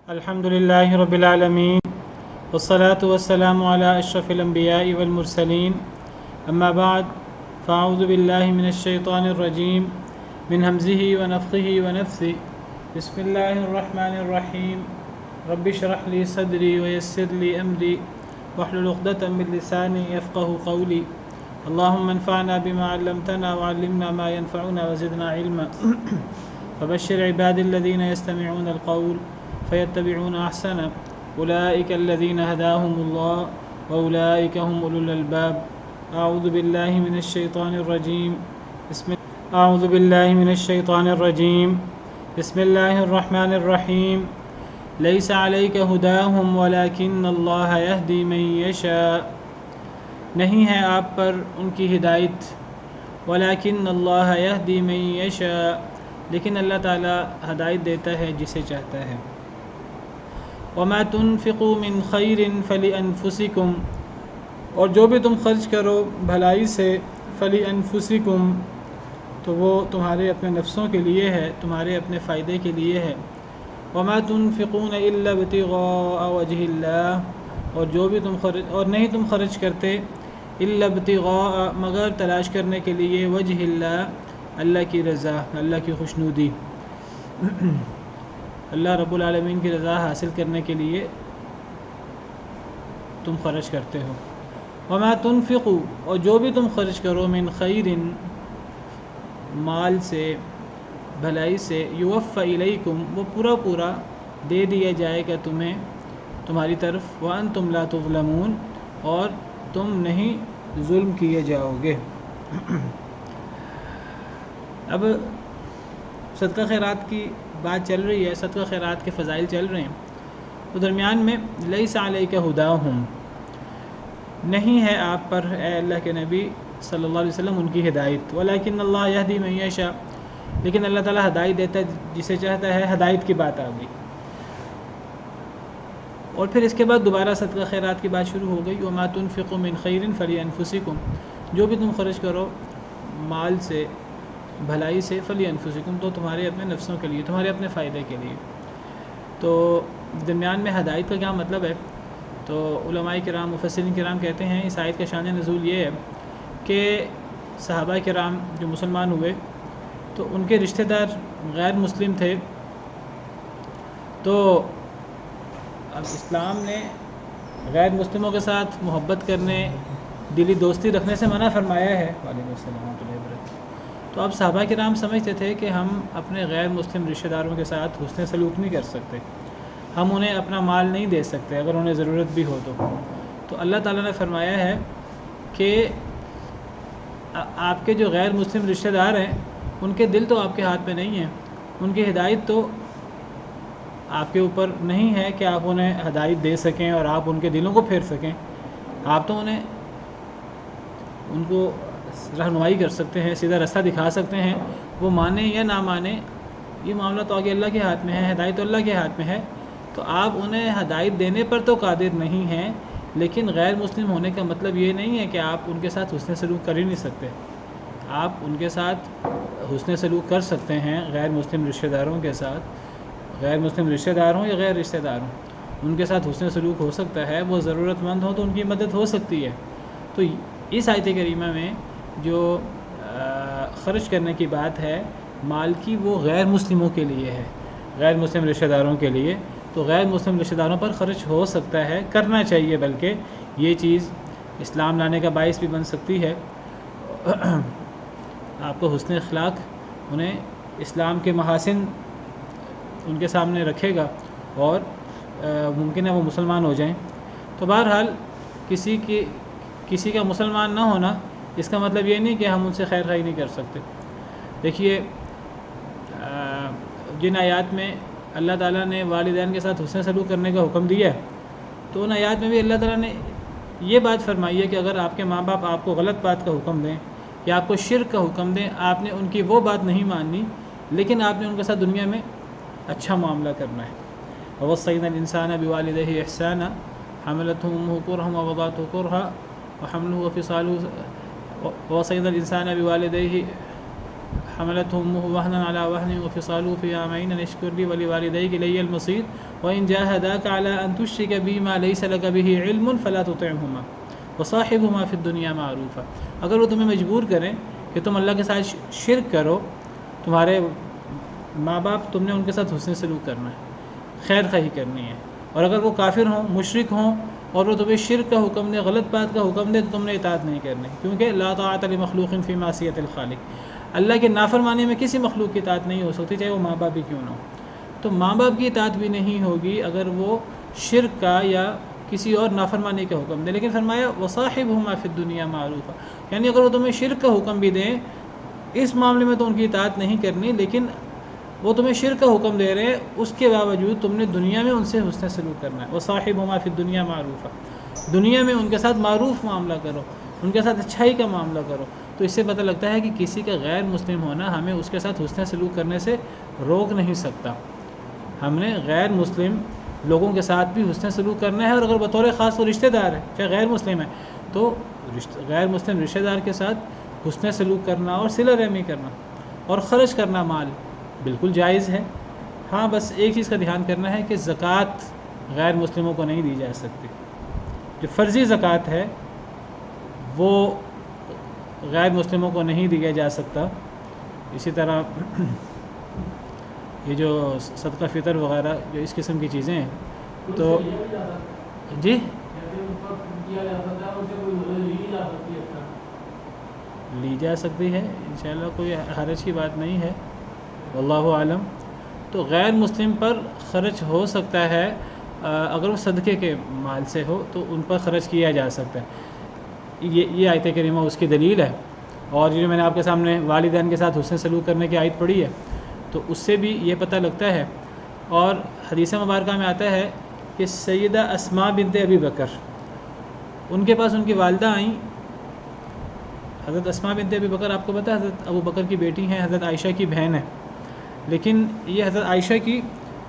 الحمد لله رب العالمين والصلاة والسلام على أشرف الأنبياء والمرسلين أما بعد فأعوذ بالله من الشيطان الرجيم من همزه ونفخه ونفثه بسم الله الرحمن الرحيم رب اشرح لي صدري ويسر لي أمري واحلل عقدة من لساني يفقه قولي اللهم انفعنا بما علمتنا وعلمنا ما ينفعنا وزدنا علما فبشر عبادي الذين يستمعون القول فيتبعون أحسنه أولئك الذين هداهم الله وأولئك هم أولو الألباب أعوذ بالله من الشيطان الرجيم بسم الله الرحمن الرحيم ليس عليك هداهم ولكن الله يهدي من يشاء نہیں ہے آپ پر ان کی ہدایت ولكن اللہ يهدي من يشاء لیکن اللہ تعالیٰ ہدایت دیتا ہے جسے چاہتا ہے وما تنفقوا من خیر فلانفسکم اور جو بھی تم خرچ کرو بھلائی سے فلانفسکم تو وہ تمہارے اپنے نفسوں کے لیے ہے، تمہارے اپنے فائدے کے لیے ہے وما تنفقون الا ابتغاء وجہ اللہ اور جو بھی نہیں تم خرچ کرتے الا ابتغاء مگر تلاش کرنے کے لیے وجہ اللہ کی رضا، اللہ کی خوشنودی اللہ رب العالمین کی رضا حاصل کرنے کے لیے تم خرچ کرتے ہو وما تنفقوا اور جو بھی تم خرچ کرو من خیر مال سے، بھلائی سے یوفى الیکم وہ پورا دے دیا جائے گا تمہیں تمہاری طرف وانتم لا تظلمون اور تم نہیں ظلم کیے جاؤ گے۔ اب صدقہ خیرات کی بات چل رہی ہے، صدقہ خیرات کے فضائل چل رہے ہیں، تو درمیان میں لیس علیک ہداہم نہیں ہے آپ پر اے اللہ کے نبی صلی اللہ علیہ وسلم ان کی ہدایت ولکن اللہ یہدی من یشاء لیکن اللہ تعالیٰ ہدایت دیتا ہے جسے چاہتا ہے، ہدایت کی بات آ گئی۔ اور پھر اس کے بعد دوبارہ صدقہ خیرات کی بات شروع ہو گئی وما تنفقوا من خیر فلانفسکم جو بھی تم خرچ کرو مال سے، بھلائی سے فلانفسکم تو تمہارے اپنے نفسوں کے لیے، تمہارے اپنے فائدے کے لیے۔ تو درمیان میں ہدایت کا کیا مطلب ہے؟ تو علماء کرام، مفسرین کرام کہتے ہیں اس آیت کا شان نزول یہ ہے کہ صحابہ کرام جو مسلمان ہوئے تو ان کے رشتہ دار غیر مسلم تھے، تو اب اسلام نے غیر مسلموں کے ساتھ محبت کرنے، دلی دوستی رکھنے سے منع فرمایا ہے۔ وعلیکم السلام ورحمۃ اللہ وبرکاتہ۔ تو اب صحابہ کرام سمجھتے تھے کہ ہم اپنے غیر مسلم رشتہ داروں کے ساتھ حسن سلوک نہیں کر سکتے، ہم انہیں اپنا مال نہیں دے سکتے اگر انہیں ضرورت بھی ہو تو اللہ تعالیٰ نے فرمایا ہے کہ آپ کے جو غیر مسلم رشتہ دار ہیں ان کے دل تو آپ کے ہاتھ میں نہیں ہیں، ان کی ہدایت تو آپ کے اوپر نہیں ہے کہ آپ انہیں ہدایت دے سکیں اور آپ ان کے دلوں کو پھیر سکیں، آپ تو ان کو رہنمائی کر سکتے ہیں، سیدھا رستہ دکھا سکتے ہیں، وہ مانیں یا نہ مانیں یہ معاملہ تو آگے اللہ کے ہاتھ میں ہے، ہدایت تو اللہ کے ہاتھ میں ہے۔ تو آپ انہیں ہدایت دینے پر تو قادر نہیں ہیں، لیکن غیر مسلم ہونے کا مطلب یہ نہیں ہے کہ آپ ان کے ساتھ حسن سلوک کر ہی نہیں سکتے، آپ ان کے ساتھ حسن سلوک کر سکتے ہیں، غیر مسلم رشتہ داروں کے ساتھ، غیر مسلم رشتہ دار ہوں یا غیر رشتہ دار ہوں ان کے ساتھ حسن سلوک ہو سکتا ہے، وہ ضرورت مند ہوں تو ان کی مدد ہو سکتی ہے۔ تو اس آیت کریمہ میں جو خرچ کرنے کی بات ہے مال کی وہ غیر مسلموں کے لیے ہے، غیر مسلم رشتہ داروں کے لیے، تو غیر مسلم رشتہ داروں پر خرچ ہو سکتا ہے، کرنا چاہیے، بلکہ یہ چیز اسلام لانے کا باعث بھی بن سکتی ہے، آپ کو حسن اخلاق انہیں اسلام کے محاسن ان کے سامنے رکھے گا اور ممکن ہے وہ مسلمان ہو جائیں۔ تو بہرحال کسی کا مسلمان نہ ہونا اس کا مطلب یہ نہیں کہ ہم ان سے خیر خواہی نہیں کر سکتے۔ دیکھیے جن آیات میں اللہ تعالیٰ نے والدین کے ساتھ حسن سلوک کرنے کا حکم دیا ہے تو ان آیات میں بھی اللہ تعالیٰ نے یہ بات فرمائی ہے کہ اگر آپ کے ماں باپ آپ کو غلط بات کا حکم دیں یا آپ کو شرک کا حکم دیں، آپ نے ان کی وہ بات نہیں ماننی لیکن آپ نے ان کے ساتھ دنیا میں اچھا معاملہ کرنا ہے۔ ووصینا الانسان بوالدیہ احسانا حملته امه کرہا ووضعته کرہا وحمله وفصاله ووصینا الانسان بوالدیہ حملته أمه وهنا على وهن وفصاله في عامين أن اشكر لي ولوالديك إلي المصير وإن جاهداك على أن تشرك بي ما ليس لك به علم فلا تطعهما وصاحبهما في الدنيا معروفا. اگر وہ تمہیں مجبور کریں کہ تم اللہ کے ساتھ شرک کرو، تمہارے ماں باپ، تم نے ان کے ساتھ حسن سلوک کرنا ہے، خیر خواہی کرنی ہے. اور اگر وہ کافر ہوں، مشرک ہوں، اور وہ تمہیں شرک کا حکم دے، غلط بات کا حکم دے، تو تم نے اطاعت نہیں کرنی، کیونکہ لا طاعۃ لمخلوق فی معصیۃ الخالق. اللہ کے نافرمانی میں کسی مخلوق کی اطاعت نہیں ہو سکتی، چاہے وہ ماں باپ بھی کیوں نہ ہو. تو ماں باپ کی اطاعت بھی نہیں ہوگی اگر وہ شرک کا یا کسی اور نافرمانی کا حکم دے. لیکن فرمایا وصاحبہما فی الدنیا معروفا، یعنی اگر وہ تمہیں شرک کا حکم بھی دیں، اس معاملے میں تو ان کی اطاعت نہیں کرنی، لیکن وہ تمہیں شرک کا حکم دے رہے ہیں، اس کے باوجود تم نے دنیا میں ان سے حسن سلوک کرنا ہے. وصاحبہما فی الدنیا معروفا، دنیا میں ان کے ساتھ معروف معاملہ کرو، ان کے ساتھ اچھائی کا معاملہ کرو. تو اس سے پتہ لگتا ہے کہ کسی کا غیر مسلم ہونا ہمیں اس کے ساتھ حسن سلوک کرنے سے روک نہیں سکتا. ہم نے غیر مسلم لوگوں کے ساتھ بھی حسن سلوک کرنا ہے، اور اگر بطور خاص وہ رشتہ دار ہے، چاہے غیر مسلم ہے، تو غیر مسلم رشتہ دار کے ساتھ حسن سلوک کرنا اور صلہ رحمی کرنا اور خرچ کرنا مال بالکل جائز ہے. ہاں بس ایک چیز کا دھیان کرنا ہے کہ زکوٰۃ غیر مسلموں کو نہیں دی جا سکتی. جو فرضی زکوٰۃ ہے وہ غیر مسلموں کو نہیں دیا جا سکتا. اسی طرح یہ جو صدقہ فطر وغیرہ جو اس قسم کی چیزیں ہیں تو جی لی جا سکتی ہے انشاءاللہ، کوئی حرج کی بات نہیں ہے، واللہ عالم. تو غیر مسلم پر خرچ ہو سکتا ہے اگر وہ صدقے کے مال سے ہو تو ان پر خرچ کیا جا سکتا ہے. یہ آیت کریمہ اس کی دلیل ہے. اور جو میں نے آپ کے سامنے والدین کے ساتھ حسن سلوک کرنے کی آیت پڑھی ہے تو اس سے بھی یہ پتہ لگتا ہے. اور حدیث مبارکہ میں آتا ہے کہ سیدہ اسماء بنت ابی بکر، ان کے پاس ان کی والدہ آئیں. حضرت اسماء بنت ابی بکر آپ کو پتہ ہے حضرت ابو بکر کی بیٹی ہیں، حضرت عائشہ کی بہن ہے، لیکن یہ حضرت عائشہ کی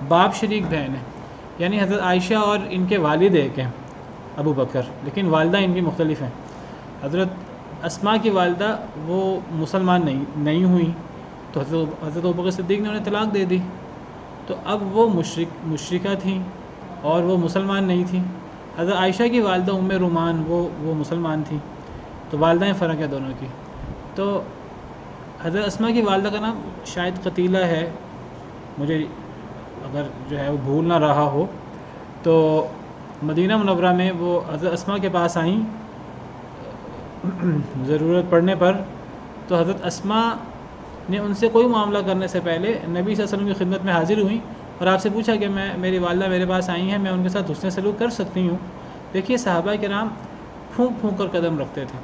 باپ شریک بہن ہے. یعنی حضرت عائشہ اور ان کے والد ایک ہیں ابو بکر، لیکن والدہ ان کی مختلف ہیں. حضرت اسماء کی والدہ وہ مسلمان نہیں ہوئیں تو حضرت ابو بکر صدیق نے انہیں طلاق دے دی. تو اب وہ مشرکہ تھیں اور وہ مسلمان نہیں تھیں. حضرت عائشہ کی والدہ ام رومان وہ مسلمان تھیں. تو والدہیں فرق ہے دونوں کی. تو حضرت اسماء کی والدہ کا نام شاید قتیلہ ہے، مجھے اگر جو ہے وہ بھول نہ رہا ہو. تو مدینہ منورہ میں وہ حضرت اسماء کے پاس آئیں ضرورت پڑنے پر. تو حضرت اسماء نے ان سے کوئی معاملہ کرنے سے پہلے نبی صلی اللہ علیہ وسلم کی خدمت میں حاضر ہوئیں اور آپ سے پوچھا کہ میری والدہ میرے پاس آئی ہیں، میں ان کے ساتھ حسن سلوک کر سکتی ہوں؟ دیکھیے صحابہ کرام پھونک پھونک کر قدم رکھتے تھے،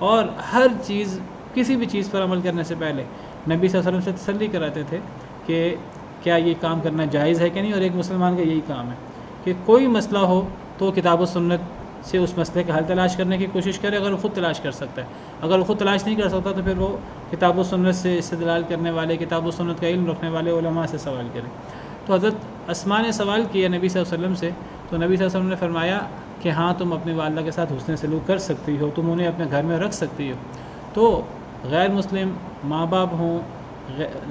اور ہر چیز، کسی بھی چیز پر عمل کرنے سے پہلے نبی صلی اللہ علیہ وسلم سے تسلی کراتے تھے کہ کیا یہ کام کرنا جائز ہے کہ نہیں. اور ایک مسلمان کا یہی کام ہے کہ کوئی مسئلہ ہو تو کتاب و سنت سے اس مسئلے کا حل تلاش کرنے کی کوشش کرے، اگر وہ خود تلاش کر سکتا ہے. اگر وہ خود تلاش نہیں کر سکتا تو پھر وہ کتاب و سنت سے استدلال کرنے والے، کتاب و سنت کا علم رکھنے والے علماء سے سوال کرے. تو حضرت اسماء نے سوال کیا نبی صلی اللہ علیہ وسلم سے، تو نبی صلی اللہ علیہ وسلم نے فرمایا کہ ہاں تم اپنی والدہ کے ساتھ حسن سلوک کر سکتی ہو، تم انہیں اپنے گھر میں رکھ سکتی ہو. تو غیر مسلم ماں باپ ہوں،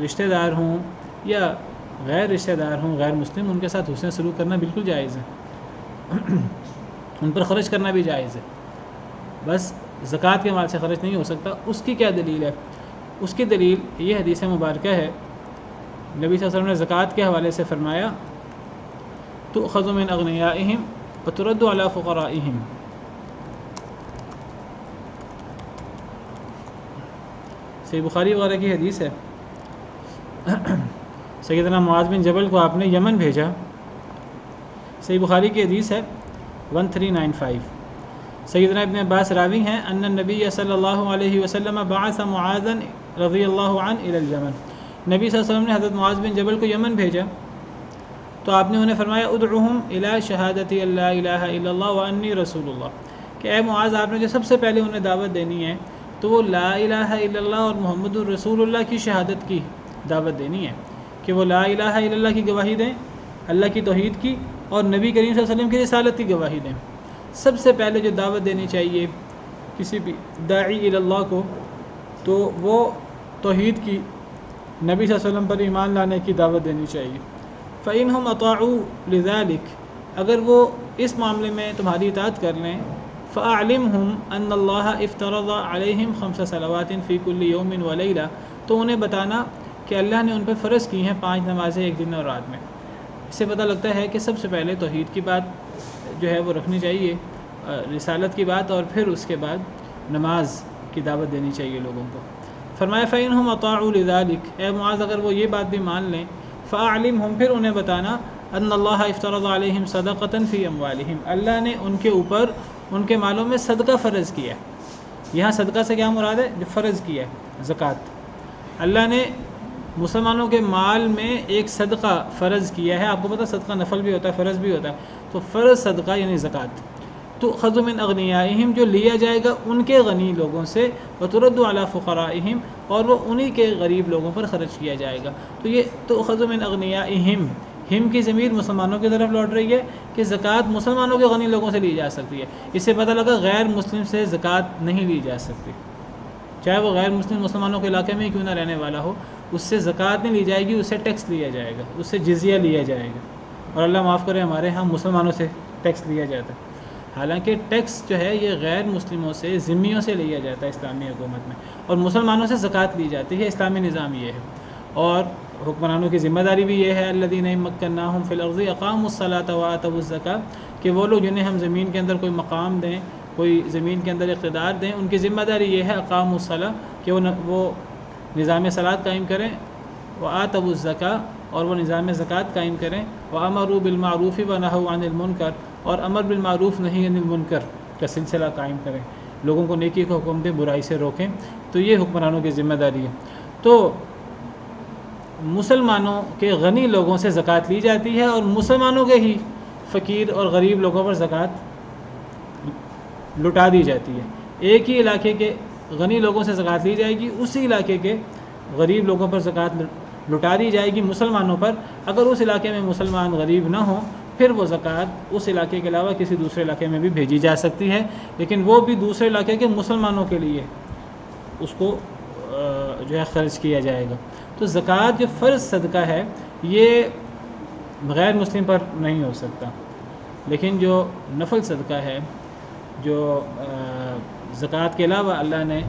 رشتہ دار ہوں یا غیر رشتہ دار ہوں، غیر مسلم، ان کے ساتھ حسن سلوک کرنا بالکل جائز ہے. ان پر خرچ کرنا بھی جائز ہے. بس زکوٰۃ کے مال سے خرچ نہیں ہو سکتا. اس کی کیا دلیل ہے؟ اس کی دلیل یہ حدیث مبارکہ ہے. نبی صلی اللہ علیہ وسلم نے زکوٰۃ کے حوالے سے فرمایا تؤخذ من اغنیائہم وترد علی فقرائہم. صحیح بخاری وغیرہ کی حدیث ہے. سیدنا معاذ بن جبل کو آپ نے یمن بھیجا. صحیح بخاری کی حدیث ہے 1395. سیدنا ابن عباس راوی ہیں ان النبی صلی اللہ علیہ وسلم بعث معاذا رضی اللہ عنہ الی الیمن. نبی صلی اللہ علیہ وسلم نے حضرت معاذ بن جبل کو یمن بھیجا تو آپ نے انہیں فرمایا ادعوہم الی شہادت لا الہ الا اللہ وانی رسول اللہ، کہ اے معاذ آپ نے جو سب سے پہلے انہیں دعوت دینی ہے تو وہ لا الہ الا اللہ اور محمد الرسول اللہ کی شہادت کی دعوت دینی ہے، کہ وہ لا الہ الا اللہ کی گواہی دیں، اللہ کی توحید کی، اور نبی کریم صلی اللہ علیہ وسلم کی رسالت کی گواہی دیں. سب سے پہلے جو دعوت دینی چاہیے کسی بھی داعی الی اللہ کو تو وہ توحید کی نبی صلی اللہ علیہ وسلم پر ایمان لانے کی دعوت دینی چاہیے۔ فَإِنْهُمْ أَطَاعُوا لِذَلِكَ، اگر وہ اس معاملے میں تمہاری اطاعت کر لیں، فَأَعْلِمْهُمْ أَنَّ اللَّهَ افترض عَلَيْهِمْ 5 صلوات فِي كُلِّ يَوْمٍ وَلَيْلَةٍ، تو انہیں بتانا کہ اللہ نے ان پہ فرض کی ہیں 5 نمازیں ایک دن اور رات میں۔ اس سے پتہ لگتا ہے کہ سب سے پہلے توحید کی بات جو ہے وہ رکھنی چاہیے، رسالت کی بات، اور پھر اس کے بعد نماز کی دعوت دینی چاہیے لوگوں کو۔ فرمایا فَإِنْهُمْ أَطَاعُوا لِذَلِكَ، اے معاذ اگر وہ یہ بات بھی مان لیں، فَأَعْلِمْهُمْ، پھر انہیں بتانا، أَنَّ اللَّهَ افترض عَلَيْهِمْ صَدَقَةً فِي أَمْوَالِهِمْ، اللہ نے ان کے اوپر ان کے مالوں میں صدقہ فرض کیا ہے۔ یہاں صدقہ سے کیا مراد ہے؟ جو فرض کیا ہے زکوٰۃ، اللہ نے مسلمانوں کے مال میں ایک صدقہ فرض کیا ہے۔ آپ کو پتہ صدقہ نفل بھی ہوتا ہے، فرض بھی ہوتا ہے، تو فرض صدقہ یعنی زکوٰۃ، تؤخذ من اغنیائہم، جو لیا جائے گا ان کے غنی لوگوں سے، وترد علی فقرائہم، اور وہ انہی کے غریب لوگوں پر خرچ کیا جائے گا۔ تو یہ تؤخذ من اغنیائہم، ہم کی ضمیر مسلمانوں کی طرف لوٹ رہی ہے کہ زکوٰۃ مسلمانوں کے غنی لوگوں سے لی جا سکتی ہے۔ اس سے پتہ لگا غیر مسلم سے زکوٰۃ نہیں لی جا سکتی، چاہے وہ غیر مسلم مسلمانوں کے علاقے میں ہی کیوں نہ رہنے والا ہو، اس سے زکوٰۃ نہیں لی جائے گی، اس سے ٹیکس لیا جائے گا، اس سے جزیہ لیا جائے گا۔ اور اللہ معاف کرے ہمارے ہاں مسلمانوں سے ٹیکس لیا جاتا ہے، حالانکہ ٹیکس جو ہے یہ غیر مسلموں سے، ذمیوں سے لیا جاتا ہے اسلامی حکومت میں، اور مسلمانوں سے زکوٰۃ لی جاتی ہے۔ اسلامی نظام یہ ہے، اور حکمرانوں کی ذمہ داری بھی یہ ہے، الذین مکناہم فی الارض اقاموا الصلاۃ وآتوا الزکاۃ، کہ وہ لوگ جنہیں ہم زمین کے اندر کوئی مقام دیں، کوئی زمین کے اندر اقتدار دیں، ان کی ذمہ داری یہ ہے اقاموا الصلاۃ، کہ وہ نظام صلاۃ قائم کریں، وآتوا الزکاۃ، اور وہ نظام زکوٰۃ قائم کریں، وامروا بالمعروف ونہوا عن المنکر، اور امر بالمعروف نہی عن المنکر کا سلسلہ قائم کریں، لوگوں کو نیکی کا حکم دیں، برائی سے روکیں۔ تو یہ حکمرانوں کی ذمہ داری ہے۔ تو مسلمانوں کے غنی لوگوں سے زکوٰۃ لی جاتی ہے، اور مسلمانوں کے ہی فقیر اور غریب لوگوں پر زکوٰۃ لٹا دی جاتی ہے۔ ایک ہی علاقے کے غنی لوگوں سے زکوٰۃ لی جائے گی، اسی علاقے کے غریب لوگوں پر زکوٰۃ لٹا دی جائے گی مسلمانوں پر۔ اگر اس علاقے میں مسلمان غریب نہ ہوں، پھر وہ زکوٰۃ اس علاقے کے علاوہ کسی دوسرے علاقے میں بھی بھیجی جا سکتی ہے، لیکن وہ بھی دوسرے علاقے کے مسلمانوں کے لیے اس کو جو ہے خرچ کیا جائے گا۔ تو زکوٰۃ جو فرض صدقہ ہے یہ غیر مسلم پر نہیں ہو سکتا، لیکن جو نفل صدقہ ہے، جو زکوٰۃ کے علاوہ اللہ نے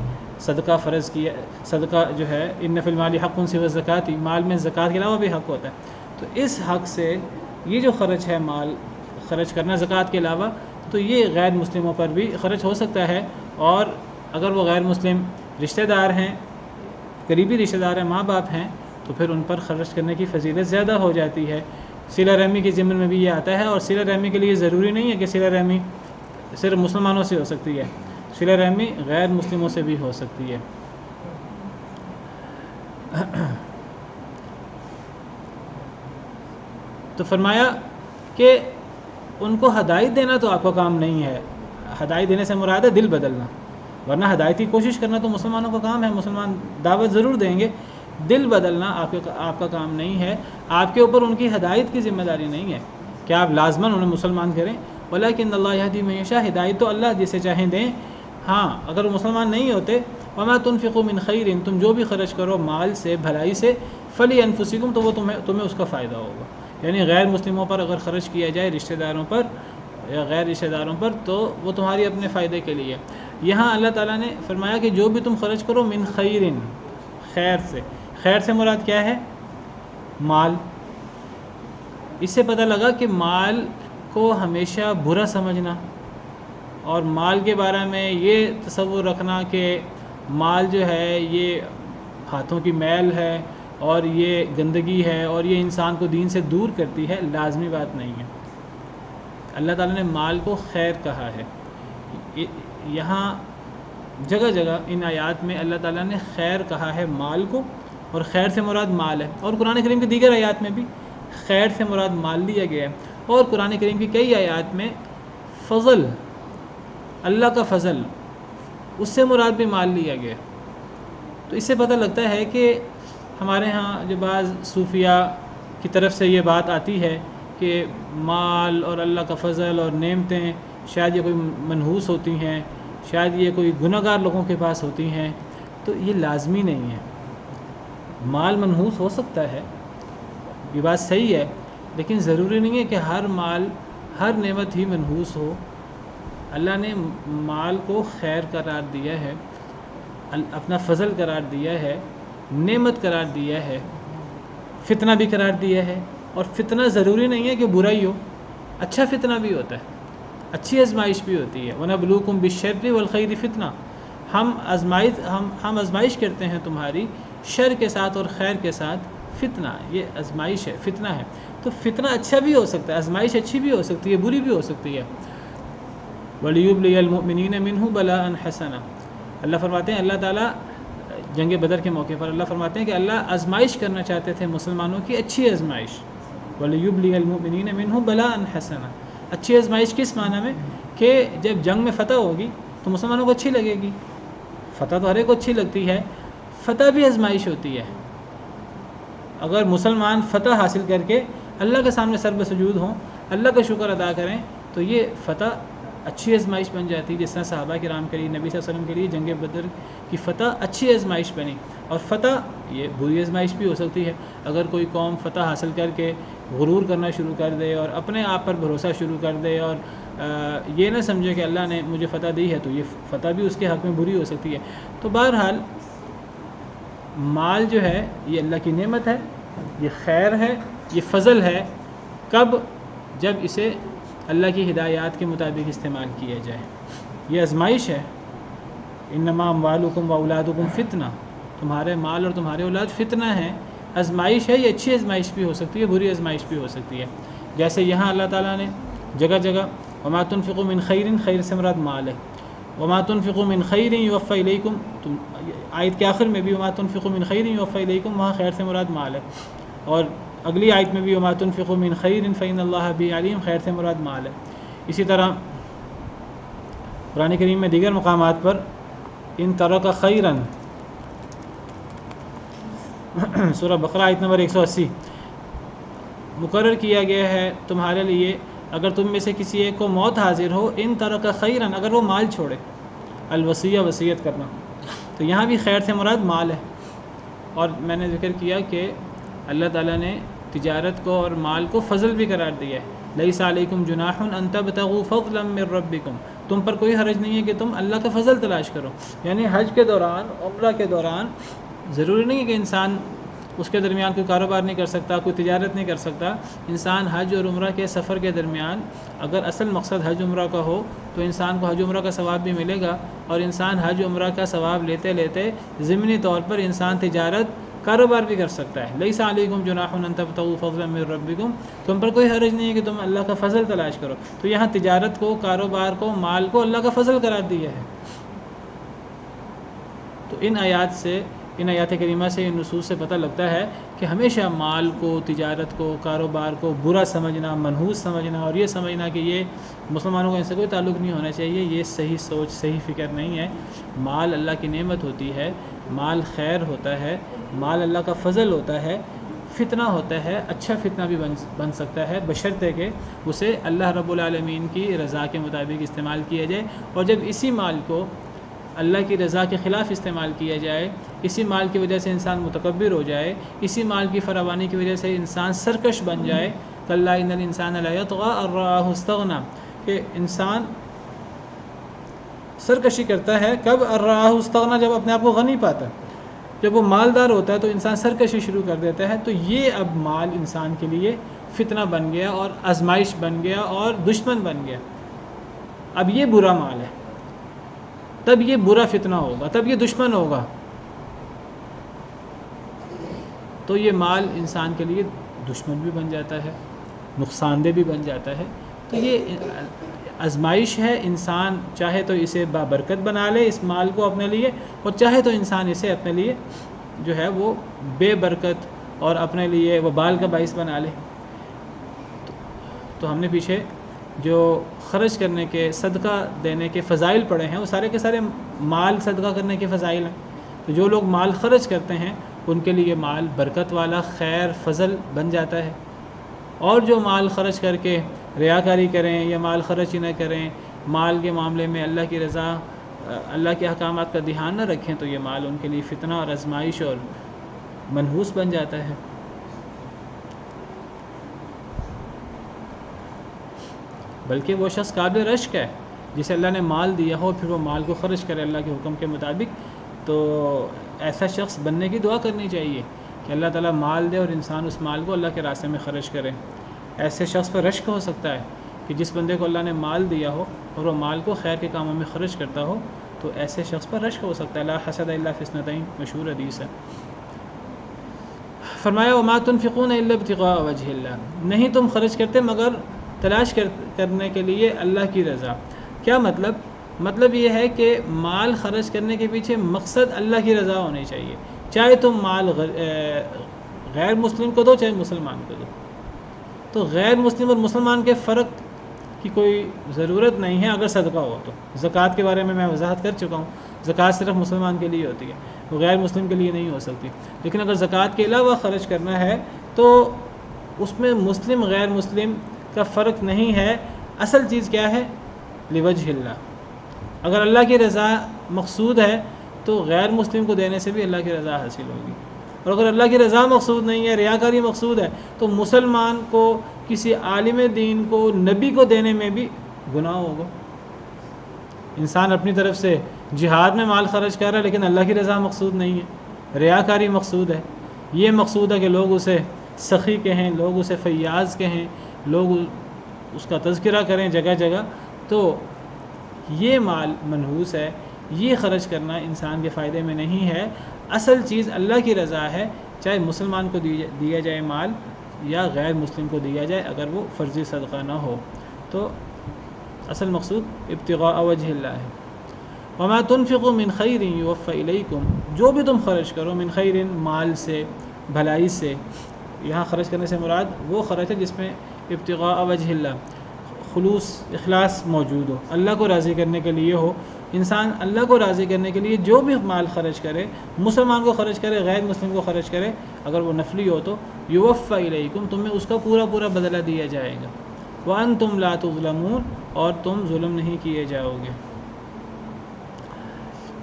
صدقہ فرض کیا، صدقہ جو ہے ان فی المال حق سوی الزکوٰۃ، مال میں زکوٰۃ کے علاوہ بھی حق ہوتا ہے، تو اس حق سے یہ جو خرچ ہے، مال خرچ کرنا زکوٰۃ کے علاوہ، تو یہ غیر مسلموں پر بھی خرچ ہو سکتا ہے، اور اگر وہ غیر مسلم رشتہ دار ہیں، قریبی رشتہ دار ہیں، ماں باپ ہیں، تو پھر ان پر خرچ کرنے کی فضیلت زیادہ ہو جاتی ہے۔ صلہ رحمی کی ضمن میں بھی یہ آتا ہے، اور صلہ رحمی کے لیے ضروری نہیں ہے کہ صلہ رحمی صرف مسلمانوں سے ہو سکتی ہے، صلہ رحمی غیر مسلموں سے بھی ہو سکتی ہے۔ تو فرمایا کہ ان کو ہدایت دینا تو آپ کا کام نہیں ہے، ہدایت دینے سے مراد ہے دل بدلنا، ورنہ ہدایت کی کوشش کرنا تو مسلمانوں کا کام ہے، مسلمان دعوت ضرور دیں گے، دل بدلنا آپ کا کام نہیں ہے، آپ کے اوپر ان کی ہدایت کی ذمہ داری نہیں ہے کہ آپ لازماً انہیں مسلمان کریں، ولیکن اللہ یہدی من یشاء، ہدایت تو اللہ جسے چاہیں دیں۔ ہاں اگر وہ مسلمان نہیں ہوتے، وما تنفقوا من خیر، تم جو بھی خرچ کرو مال سے، بھلائی سے، فلانفسکم، تو وہ تمہیں اس کا فائدہ ہوگا، یعنی غیر مسلموں پر اگر خرچ کیا جائے، رشتہ داروں پر یا غیر رشتہ داروں پر، تو وہ تمہاری اپنے فائدے کے لیے۔ یہاں اللہ تعالیٰ نے فرمایا کہ جو بھی تم خرچ کرو من خیر، خیر سے، خیر سے مراد کیا ہے؟ مال۔ اس سے پتہ لگا کہ مال کو ہمیشہ برا سمجھنا، اور مال کے بارے میں یہ تصور رکھنا کہ مال جو ہے یہ ہاتھوں کی میل ہے، اور یہ گندگی ہے، اور یہ انسان کو دین سے دور کرتی ہے، لازمی بات نہیں ہے۔ اللہ تعالیٰ نے مال کو خیر کہا ہے، یہاں جگہ جگہ ان آیات میں اللہ تعالیٰ نے خیر کہا ہے مال کو، اور خیر سے مراد مال ہے، اور قرآن کریم کی دیگر آیات میں بھی خیر سے مراد مال لیا گیا ہے، اور قرآن کریم کی کئی آیات میں فضل، اللہ کا فضل، اس سے مراد بھی مال لیا گیا۔ تو اس سے پتہ لگتا ہے کہ ہمارے ہاں جو بعض صوفیہ کی طرف سے یہ بات آتی ہے کہ مال اور اللہ کا فضل اور نعمتیں شاید یہ کوئی منحوس ہوتی ہیں، شاید یہ کوئی گناہ گار لوگوں کے پاس ہوتی ہیں، تو یہ لازمی نہیں ہے۔ مال منحوس ہو سکتا ہے، یہ بات صحیح ہے، لیکن ضروری نہیں ہے کہ ہر مال، ہر نعمت ہی منحوس ہو۔ اللہ نے مال کو خیر قرار دیا ہے، اپنا فضل قرار دیا ہے، نعمت قرار دیا ہے، فتنہ بھی قرار دیا ہے۔ اور فتنہ ضروری نہیں ہے کہ برا ہی ہو، اچھا فتنہ بھی ہوتا ہے، اچھی آزمائش بھی ہوتی ہے۔ وَنَبْلُوكُمْ بِالشَّرِّ وَالْخَيْرِ فتنہ، ہم آزمائش کرتے ہیں تمہاری شر کے ساتھ اور خیر کے ساتھ، فتنہ، یہ آزمائش ہے، فتنہ ہے۔ تو فتنہ اچھا بھی ہو سکتا ہے، آزمائش اچھی بھی ہو سکتی ہے، بری بھی ہو سکتی ہے۔ وَلِيُبْلِيَ الْمُؤْمِنِينَ مِنْهُ بَلَاءً حَسَنًا، اللہ فرماتے ہیں، اللہ تعالیٰ جنگ بدر کے موقع پر اللہ فرماتے ہیں کہ اللہ آزمائش کرنا چاہتے تھے مسلمانوں کی، اچھی آزمائش۔ وَلِيُبْلِيَ الْمُؤْمِنِينَ مِنْهُ بَلَاءً حَسَنًا، اچھی آزمائش کس معنی میں کہ جب جنگ میں فتح ہوگی تو مسلمانوں کو اچھی لگے گی، فتح تو ہر ایک کو اچھی لگتی ہے، فتح بھی آزمائش ہوتی ہے۔ اگر مسلمان فتح حاصل کر کے اللہ کے سامنے سر بسجود ہوں، اللہ کا شکر ادا کریں، تو یہ فتح اچھی آزمائش بن جاتی ہے، جس طرح صحابہ کرام کے لیے، نبی صلی اللہ علیہ وسلم کے لیے جنگ بدر کی فتح اچھی آزمائش بنی۔ اور فتح یہ بری آزمائش بھی ہو سکتی ہے، اگر کوئی قوم فتح حاصل کر کے غرور کرنا شروع کر دے اور اپنے آپ پر بھروسہ شروع کر دے اور یہ نہ سمجھے کہ اللہ نے مجھے فتح دی ہے، تو یہ فتح بھی اس کے حق میں بری ہو سکتی ہے۔ تو بہرحال مال جو ہے یہ اللہ کی نعمت ہے، یہ خیر ہے، یہ فضل ہے، کب؟ جب اسے اللہ کی ہدایات کے مطابق استعمال کیا جائے۔ یہ آزمائش ہے، انما اموالکم واولادکم فتنہ، تمہارے مال اور تمہارے اولاد فتنہ ہیں، آزمائش ہے، یہ اچھی آزمائش بھی ہو سکتی ہے، بری آزمائش بھی ہو سکتی ہے۔ جیسے یہاں اللہ تعالیٰ نے جگہ جگہ وما تنفقوا من خیر، خیر سے مراد مال ہے، وما تنفقوا من خیر یوفی الیکم، آیت کے آخر میں بھی وما تنفقوا من خیر یوفی الیکم، وہاں خیر سے مراد مال ہے، اور اگلی آیت میں بھی وما تنفقوا من خیر فإن اللہ بہ علیم، خیر سے مراد مال ہے۔ اسی طرح قرآن کریم میں دیگر مقامات پر ان ترک خیرن، سورہ بقرہ آیت نمبر 180، مقرر کیا گیا ہے تمہارے لیے اگر تم میں سے کسی ایک کو موت حاضر ہو، ان ترک خیرن، اگر وہ مال چھوڑے، الوصیہ، وصیت کرنا، تو یہاں بھی خیر سے مراد مال ہے۔ اور میں نے ذکر کیا کہ اللہ تعالیٰ نے تجارت کو اور مال کو فضل بھی قرار دیا ہے، لیس علیکم جناح ان تبتغوا فضلا من ربکم، تم پر کوئی حرج نہیں ہے کہ تم اللہ کا فضل تلاش کرو۔ یعنی حج کے دوران، عمرہ کے دوران ضروری نہیں ہے کہ انسان اس کے درمیان کوئی کاروبار نہیں کر سکتا، کوئی تجارت نہیں کر سکتا۔ انسان حج اور عمرہ کے سفر کے درمیان اگر اصل مقصد حج عمرہ کا ہو تو انسان کو حج عمرہ کا ثواب بھی ملے گا، اور انسان حج عمرہ کا ثواب لیتے لیتے ضمنی طور پر انسان تجارت، کاروبار بھی کر سکتا ہے۔ لیس علیکم جناح ان تبتغوا فضلا من ربکم، تم پر کوئی حرج نہیں ہے کہ تم اللہ کا فضل تلاش کرو۔ تو یہاں تجارت کو، کاروبار کو، مال کو اللہ کا فضل قرار دیا ہے۔ تو ان آیات کریمہ سے، ان نصوص سے پتہ لگتا ہے کہ ہمیشہ مال کو، تجارت کو، کاروبار کو برا سمجھنا، منحوس سمجھنا، اور یہ سمجھنا کہ یہ مسلمانوں کا ان سے کوئی تعلق نہیں ہونا چاہیے، یہ صحیح سوچ، صحیح فکر نہیں ہے۔ مال اللہ کی نعمت ہوتی ہے، مال خیر ہوتا ہے، مال اللہ کا فضل ہوتا ہے، فتنہ ہوتا ہے، اچھا فتنہ بھی بن سکتا ہے، بشرطے کہ اسے اللہ رب العالمین کی رضا کے مطابق استعمال کیا جائے۔ اور جب اسی مال کو اللہ کی رضا کے خلاف استعمال کیا جائے، اسی مال کی وجہ سے انسان متکبر ہو جائے، اسی مال کی فراوانی کی وجہ سے انسان سرکش بن جائے، کلا ان الانسان لا یطغی ان رآہ استغنی، کہ انسان سرکشی کرتا ہے کب؟ ان رآہ استغنی، جب اپنے آپ کو غنی پاتا ہے، جب وہ مالدار ہوتا ہے تو انسان سرکشی شروع کر دیتا ہے۔ تو یہ اب مال انسان کے لیے فتنہ بن گیا اور آزمائش بن گیا اور دشمن بن گیا، اب یہ برا مال ہے، تب یہ برا فتنہ ہوگا، تب یہ دشمن ہوگا۔ تو یہ مال انسان کے لیے دشمن بھی بن جاتا ہے، نقصان دہ بھی بن جاتا ہے۔ تو یہ آزمائش ہے، انسان چاہے تو اسے بابرکت بنا لے اس مال کو اپنے لیے، اور چاہے تو انسان اسے اپنے لیے جو ہے وہ بے برکت اور اپنے لیے وبال کا باعث بنا لے۔ تو ہم نے پیچھے جو خرچ کرنے کے، صدقہ دینے کے فضائل پڑھے ہیں، وہ سارے کے سارے مال صدقہ کرنے کے فضائل ہیں۔ تو جو لوگ مال خرچ کرتے ہیں ان کے لیے مال برکت والا، خیر، فضل بن جاتا ہے، اور جو مال خرچ کر کے ریاکاری کریں یا مال خرچ ہی نہ کریں، مال کے معاملے میں اللہ کی رضا، اللہ کے احکامات کا دھیان نہ رکھیں، تو یہ مال ان کے لیے فتنہ اور آزمائش اور منحوس بن جاتا ہے۔ بلکہ وہ شخص قابل رشک ہے جسے اللہ نے مال دیا ہو، پھر وہ مال کو خرچ کرے اللہ کے حکم کے مطابق، تو ایسا شخص بننے کی دعا کرنی چاہیے کہ اللہ تعالیٰ مال دے اور انسان اس مال کو اللہ کے راستے میں خرچ کرے۔ ایسے شخص پر رشک ہو سکتا ہے کہ جس بندے کو اللہ نے مال دیا ہو اور وہ مال کو خیر کے کاموں میں خرچ کرتا ہو، تو ایسے شخص پر رشک ہو سکتا ہے۔ لا حسد الا فی اثنتین، مشہور حدیث ہے۔ فرمایا وما تنفقون الا ابتغاء وجہ اللہ، نہیں تم خرچ کرتے مگر تلاش کرنے کے لیے اللہ کی رضا۔ کیا مطلب یہ ہے کہ مال خرچ کرنے کے پیچھے مقصد اللہ کی رضا ہونی چاہیے، چاہے تم مال غیر مسلم کو دو چاہے مسلمان کو دو۔ تو غیر مسلم اور مسلمان کے فرق کی کوئی ضرورت نہیں ہے اگر صدقہ ہو تو۔ زکوٰۃ کے بارے میں وضاحت کر چکا ہوں، زکوٰۃ صرف مسلمان کے لیے ہوتی ہے، وہ غیر مسلم کے لیے نہیں ہو سکتی۔ لیکن اگر زکوٰۃ کے علاوہ خرچ کرنا ہے تو اس میں مسلم غیر مسلم کا فرق نہیں ہے، اصل چیز کیا ہے؟ لوجہ اللہ۔ اگر اللہ کی رضا مقصود ہے تو غیر مسلم کو دینے سے بھی اللہ کی رضا حاصل ہوگی، اور اگر اللہ کی رضا مقصود نہیں ہے، ریاکاری مقصود ہے، تو مسلمان کو، کسی عالم دین کو، نبی کو دینے میں بھی گناہ ہوگا۔ انسان اپنی طرف سے جہاد میں مال خرچ کر رہا ہے لیکن اللہ کی رضا مقصود نہیں ہے، ریاکاری مقصود ہے۔ یہ مقصود ہے کہ لوگ اسے سخی کہیں، لوگ اسے فیاض کہیں، لوگ اس کا تذکرہ کریں جگہ جگہ، تو یہ مال منحوس ہے، یہ خرچ کرنا انسان کے فائدے میں نہیں ہے۔ اصل چیز اللہ کی رضا ہے، چاہے مسلمان کو دیا جائے مال یا غیر مسلم کو دیا جائے، اگر وہ فرضی صدقہ نہ ہو تو اصل مقصود ابتغاء وجہ اللہ ہے۔ وما تنفقوا من خیر یوفى الیکم، جو بھی تم خرچ کرو، من خیر مال سے، بھلائی سے، یہاں خرچ کرنے سے مراد وہ خرچ ہے جس میں ابتغاء وجہ اللہ، خلوص، اخلاص موجود ہو، اللہ کو راضی کرنے کے لیے ہو۔ انسان اللہ کو راضی کرنے کے لیے جو بھی مال خرچ کرے، مسلمان کو خرچ کرے، غیر مسلم کو خرچ کرے، اگر وہ نفلی ہو تو یوفى الیکم، تمہیں اس کا پورا بدلہ دیا جائے گا۔ وانتم لا تظلمون، اور تم ظلم نہیں کیے جاؤ گے۔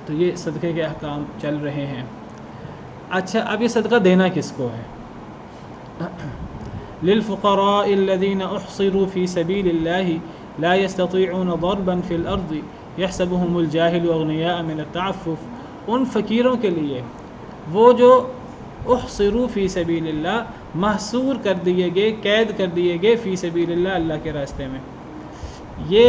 تو یہ صدقے کے احکام چل رہے ہیں۔ اچھا، اب یہ صدقہ دینا کس کو ہے؟ للفقراء الذين احصروا في سبيل الله لا يستطيعون ضربا في الارض يحسبهم الجاهل اغنياء من التعفف، ان فقیروں کے لیے وہ جو احصروا فی سبیل اللہ، محصور کر دیے گئے، قید کر دیے گئے، فی سبیل اللہ، اللہ کے راستے میں۔ یہ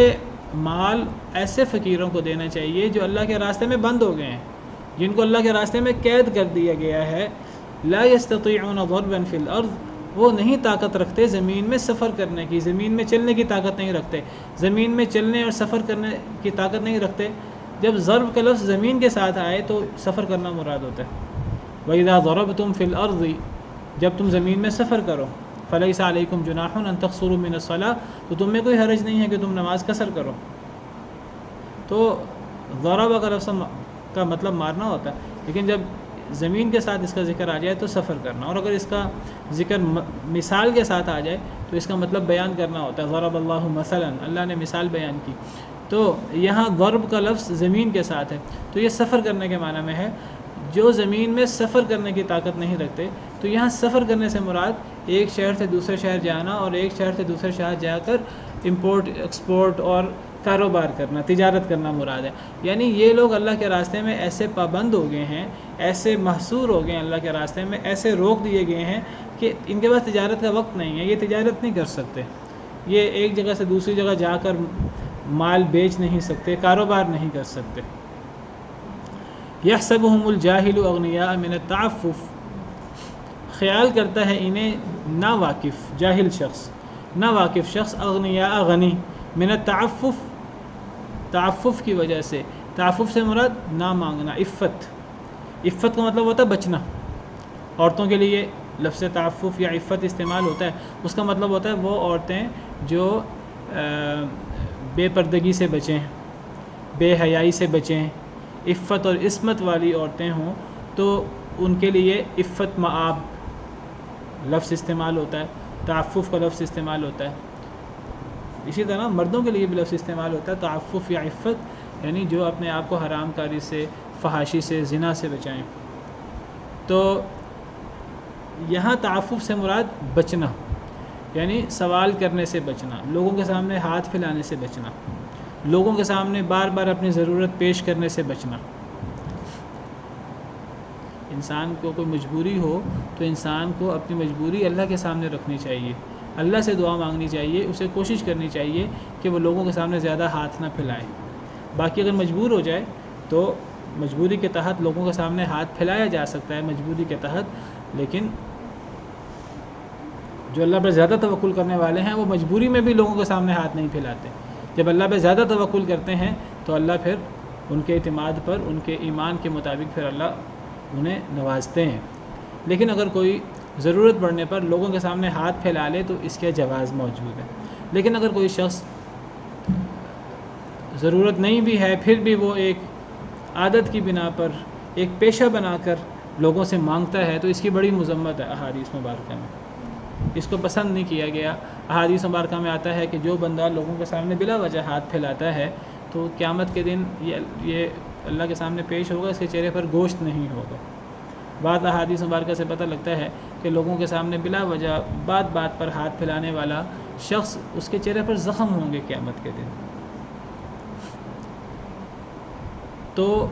مال ایسے فقیروں کو دینا چاہیے جو اللہ کے راستے میں بند ہو گئے ہیں، جن کو اللہ کے راستے میں قید کر دیا گیا ہے۔ لا يستطيعون ضربا في الارض، وہ نہیں طاقت رکھتے زمین میں سفر کرنے کی، زمین میں چلنے کی طاقت نہیں رکھتے، زمین میں چلنے اور سفر کرنے کی طاقت نہیں رکھتے۔ جب ضرب کا لفظ زمین کے ساتھ آئے تو سفر کرنا مراد ہوتا ہے۔ وَإِذَا ضَرَبْتُمْ فِي الْأَرْضِ، جب تم زمین میں سفر کرو، فَلَيْسَ عَلَيْكُمْ جُنَاحٌ أَن تَقْصُرُوا مِنَ الصَّلَاةِ، تو تم میں کوئی حرج نہیں ہے کہ تم نماز قصر کرو۔ تو ضرب کا لفظ کا مطلب مارنا ہوتا ہے، لیکن جب زمین کے ساتھ اس کا ذکر آ جائے تو سفر کرنا، اور اگر اس کا ذکر مثال کے ساتھ آ جائے تو اس کا مطلب بیان کرنا ہوتا ہے۔ ضرب اللہ مثلا، اللہ نے مثال بیان کی، تو یہاں ضرب کا لفظ زمین کے ساتھ ہے، تو یہ سفر کرنے کے معنی میں ہے۔ جو زمین میں سفر کرنے کی طاقت نہیں رکھتے، تو یہاں سفر کرنے سے مراد ایک شہر سے دوسرے شہر جانا اور ایک شہر سے دوسرے شہر جا کر امپورٹ ایکسپورٹ اور کاروبار کرنا، تجارت کرنا مراد ہے۔ یعنی یہ لوگ اللہ کے راستے میں ایسے پابند ہو گئے ہیں، ایسے محصور ہو گئے ہیں اللہ کے راستے میں، ایسے روک دیے گئے ہیں کہ ان کے پاس تجارت کا وقت نہیں ہے، یہ تجارت نہیں کر سکتے، یہ ایک جگہ سے دوسری جگہ جا کر مال بیچ نہیں سکتے، کاروبار نہیں کر سکتے۔ یحسبهم الجاہل اغنیاء من التعفف، خیال کرتا ہے انہیں ناواقف، جاہل شخص، ناواقف شخص، اغنیاء غنی، من التعفف، تعفف کی وجہ سے، تعفف سے مراد نہ مانگنا، عفت، عفت کا مطلب ہوتا ہے بچنا۔ عورتوں کے لیے لفظ تعفف یا عفت استعمال ہوتا ہے، اس کا مطلب ہوتا ہے وہ عورتیں جو بے پردگی سے بچیں، بے حیائی سے بچیں، عفت اور عصمت والی عورتیں ہوں، تو ان کے لیے عفت مآب لفظ استعمال ہوتا ہے، تعفف کا لفظ استعمال ہوتا ہے۔ اسی طرح مردوں کے لیے بھی لفظ استعمال ہوتا ہے تعفف یا عفت، یعنی جو اپنے آپ کو حرام کاری سے، فحاشی سے، زنا سے بچائیں۔ تو یہاں تعفف سے مراد بچنا، یعنی سوال کرنے سے بچنا، لوگوں کے سامنے ہاتھ پھیلانے سے بچنا، لوگوں کے سامنے بار بار اپنی ضرورت پیش کرنے سے بچنا۔ انسان کو کوئی مجبوری ہو تو انسان کو اپنی مجبوری اللہ کے سامنے رکھنی چاہیے، اللہ سے دعا مانگنی چاہیے، اسے کوشش کرنی چاہیے کہ وہ لوگوں کے سامنے زیادہ ہاتھ نہ پھیلائے۔ باقی اگر مجبور ہو جائے تو مجبوری کے تحت لوگوں کے سامنے ہاتھ پھیلایا جا سکتا ہے مجبوری کے تحت، لیکن جو اللہ پر زیادہ توکل کرنے والے ہیں وہ مجبوری میں بھی لوگوں کے سامنے ہاتھ نہیں پھیلاتے۔ جب اللہ پہ زیادہ توکل کرتے ہیں تو اللہ پھر ان کے اعتماد پر، ان کے ایمان کے مطابق پھر اللہ انہیں نوازتے ہیں۔ لیکن اگر کوئی ضرورت پڑنے پر لوگوں کے سامنے ہاتھ پھیلا لے تو اس کے جواز موجود ہے۔ لیکن اگر کوئی شخص ضرورت نہیں بھی ہے پھر بھی وہ ایک عادت کی بنا پر، ایک پیشہ بنا کر لوگوں سے مانگتا ہے تو اس کی بڑی مذمت ہے احادیث مبارکہ میں، اس کو پسند نہیں کیا گیا۔ احادیث مبارکہ میں آتا ہے کہ جو بندہ لوگوں کے سامنے بلا وجہ ہاتھ پھیلاتا ہے تو قیامت کے دن یہ اللہ کے سامنے پیش ہوگا، اس کے چہرے پر گوشت نہیں ہوگا۔ بعض احادیث مبارکہ سے پتہ لگتا ہے کہ لوگوں کے سامنے بلا وجہ بات بات پر ہاتھ پھیلانے والا شخص، اس کے چہرے پر زخم ہوں گے قیامت کے دن۔ تو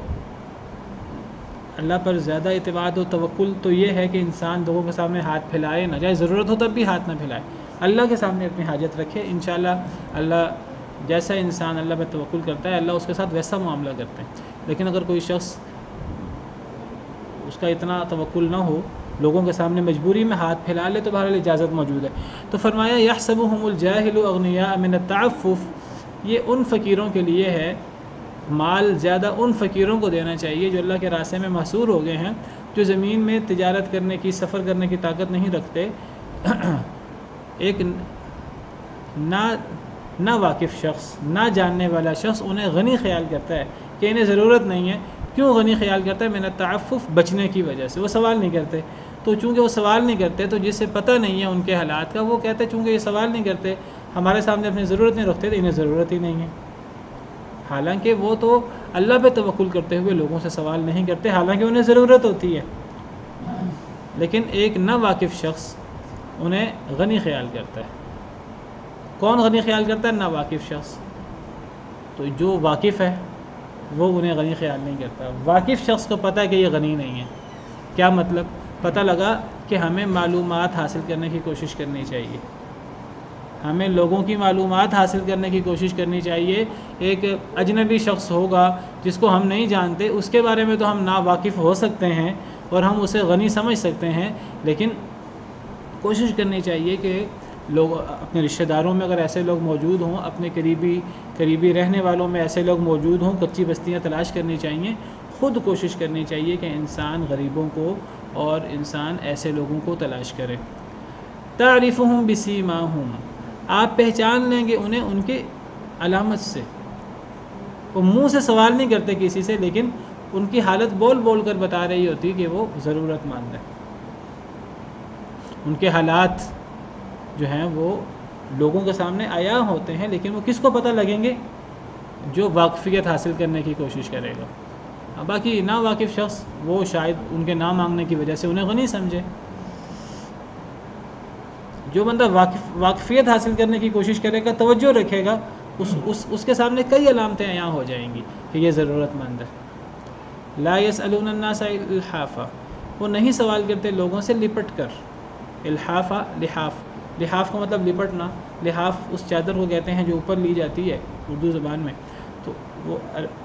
اللہ پر زیادہ اعتماد و توکل تو یہ ہے کہ انسان لوگوں کے سامنے ہاتھ پھیلائے نہ، جائے ضرورت ہو تب بھی ہاتھ نہ پھیلائے، اللہ کے سامنے اپنی حاجت رکھے۔ انشاءاللہ اللہ جیسا انسان اللہ پر توکل کرتا ہے اللہ اس کے ساتھ ویسا معاملہ کرتے ہیں۔ لیکن اگر کوئی شخص اس کا اتنا توکل نہ ہو، لوگوں کے سامنے مجبوری میں ہاتھ پھیلا لے تو بہرحال اجازت موجود ہے۔ تو فرمایا یحسبهم الجاہل اغنیاء من التعفف، یہ ان فقیروں کے لیے ہے، مال زیادہ ان فقیروں کو دینا چاہیے جو اللہ کے راستے میں محصور ہو گئے ہیں، جو زمین میں تجارت کرنے کی، سفر کرنے کی طاقت نہیں رکھتے۔ ایک نہ واقف شخص، نہ جاننے والا شخص انہیں غنی خیال کرتا ہے کہ انہیں ضرورت نہیں ہے۔ کیوں غنی خیال کرتا ہے؟ من التعفف، بچنے کی وجہ سے، وہ سوال نہیں کرتے۔ تو چونکہ وہ سوال نہیں کرتے تو جسے پتہ نہیں ہے ان کے حالات کا، وہ کہتے ہیں چونکہ یہ سوال نہیں کرتے، ہمارے سامنے اپنی ضرورت نہیں رکھتے تو انہیں ضرورت ہی نہیں ہے۔ حالانکہ وہ تو اللہ پہ توکل کرتے ہوئے لوگوں سے سوال نہیں کرتے، حالانکہ انہیں ضرورت ہوتی ہے۔ لیکن ایک نہ واقف شخص انہیں غنی خیال کرتا ہے۔ کون غنی خیال کرتا ہے؟ نہ واقف شخص۔ تو جو واقف ہے وہ انہیں غنی خیال نہیں کرتا۔ واقف شخص کو پتہ ہے کہ یہ غنی نہیں ہے۔ کیا مطلب؟ پتہ لگا کہ ہمیں معلومات حاصل کرنے کی کوشش کرنی چاہیے، ہمیں لوگوں کی معلومات حاصل کرنے کی کوشش کرنی چاہیے۔ ایک اجنبی شخص ہوگا جس کو ہم نہیں جانتے، اس کے بارے میں تو ہم ناواقف ہو سکتے ہیں اور ہم اسے غنی سمجھ سکتے ہیں، لیکن کوشش کرنی چاہیے کہ لوگ اپنے رشتہ داروں میں اگر ایسے لوگ موجود ہوں، اپنے قریبی رہنے والوں میں ایسے لوگ موجود ہوں، کچی بستیاں تلاش کرنی چاہیے۔ خود کوشش کرنی چاہیے کہ انسان غریبوں کو اور انسان ایسے لوگوں کو تلاش کرے۔ تعرفهم بسیماہم، آپ پہچان لیں گے انہیں ان کے علامت سے۔ وہ منہ سے سوال نہیں کرتے کسی سے، لیکن ان کی حالت بول بول کر بتا رہی ہوتی کہ وہ ضرورت مند ہے۔ ان کے حالات جو ہیں وہ لوگوں کے سامنے آیا ہوتے ہیں، لیکن وہ کس کو پتہ لگیں گے؟ جو واقفیت حاصل کرنے کی کوشش کرے گا۔ باقی نا واقف شخص وہ شاید ان کے نام مانگنے کی وجہ سے انہیں غنی سمجھے۔ جو بندہ واقفیت حاصل کرنے کی کوشش کرے گا، توجہ رکھے گا، اس کے سامنے کئی علامتیں عیاں ہو جائیں گی کہ یہ ضرورت مند ہے۔ لا يسألون الناس الحافا، وہ نہیں سوال کرتے لوگوں سے لپٹ کر۔ الحافا لحاف کا مطلب لپٹنا، لحاف اس چادر کو کہتے ہیں جو اوپر لی جاتی ہے اردو زبان میں، تو وہ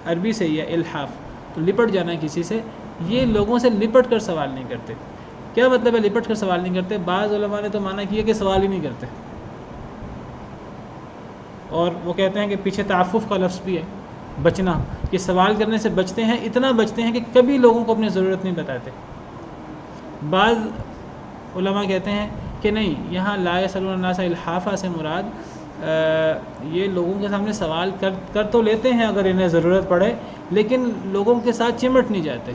عربی سے ہی ہے الحاف، تو لپٹ جانا کسی سے۔ یہ لوگوں سے لپٹ کر سوال نہیں کرتے۔ کیا مطلب ہے لپٹ کر سوال نہیں کرتے؟ بعض علماء نے تو معنی کیا کہ سوال ہی نہیں کرتے، اور وہ کہتے ہیں کہ پیچھے تعفف کا لفظ بھی ہے، بچنا، کہ سوال کرنے سے بچتے ہیں، اتنا بچتے ہیں کہ کبھی لوگوں کو اپنی ضرورت نہیں بتاتے۔ بعض علماء کہتے ہیں کہ نہیں، یہاں لا یسألون الناس الحافا سے مراد یہ لوگوں کے سامنے سوال کر تو لیتے ہیں اگر انہیں ضرورت پڑے، لیکن لوگوں کے ساتھ چمٹ نہیں جاتے۔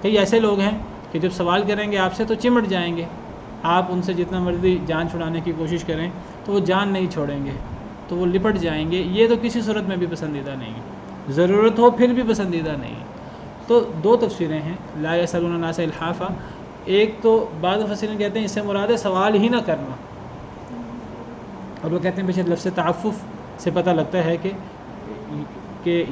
کئی ایسے لوگ ہیں کہ جب سوال کریں گے آپ سے تو چمٹ جائیں گے، آپ ان سے جتنا مرضی جان چھڑانے کی کوشش کریں تو وہ جان نہیں چھوڑیں گے، تو وہ لپٹ جائیں گے۔ یہ تو کسی صورت میں بھی پسندیدہ نہیں ہے، ضرورت ہو پھر بھی پسندیدہ نہیں ہے۔ تو دو تفسیریں ہیں لا یسألون الناس الحافا، ایک تو بعض مفسرین کہتے ہیں اس سے مراد ہے سوال ہی نہ کرنا، اور وہ کہتے ہیں بے شک لفظ تعفف سے پتہ لگتا ہے کہ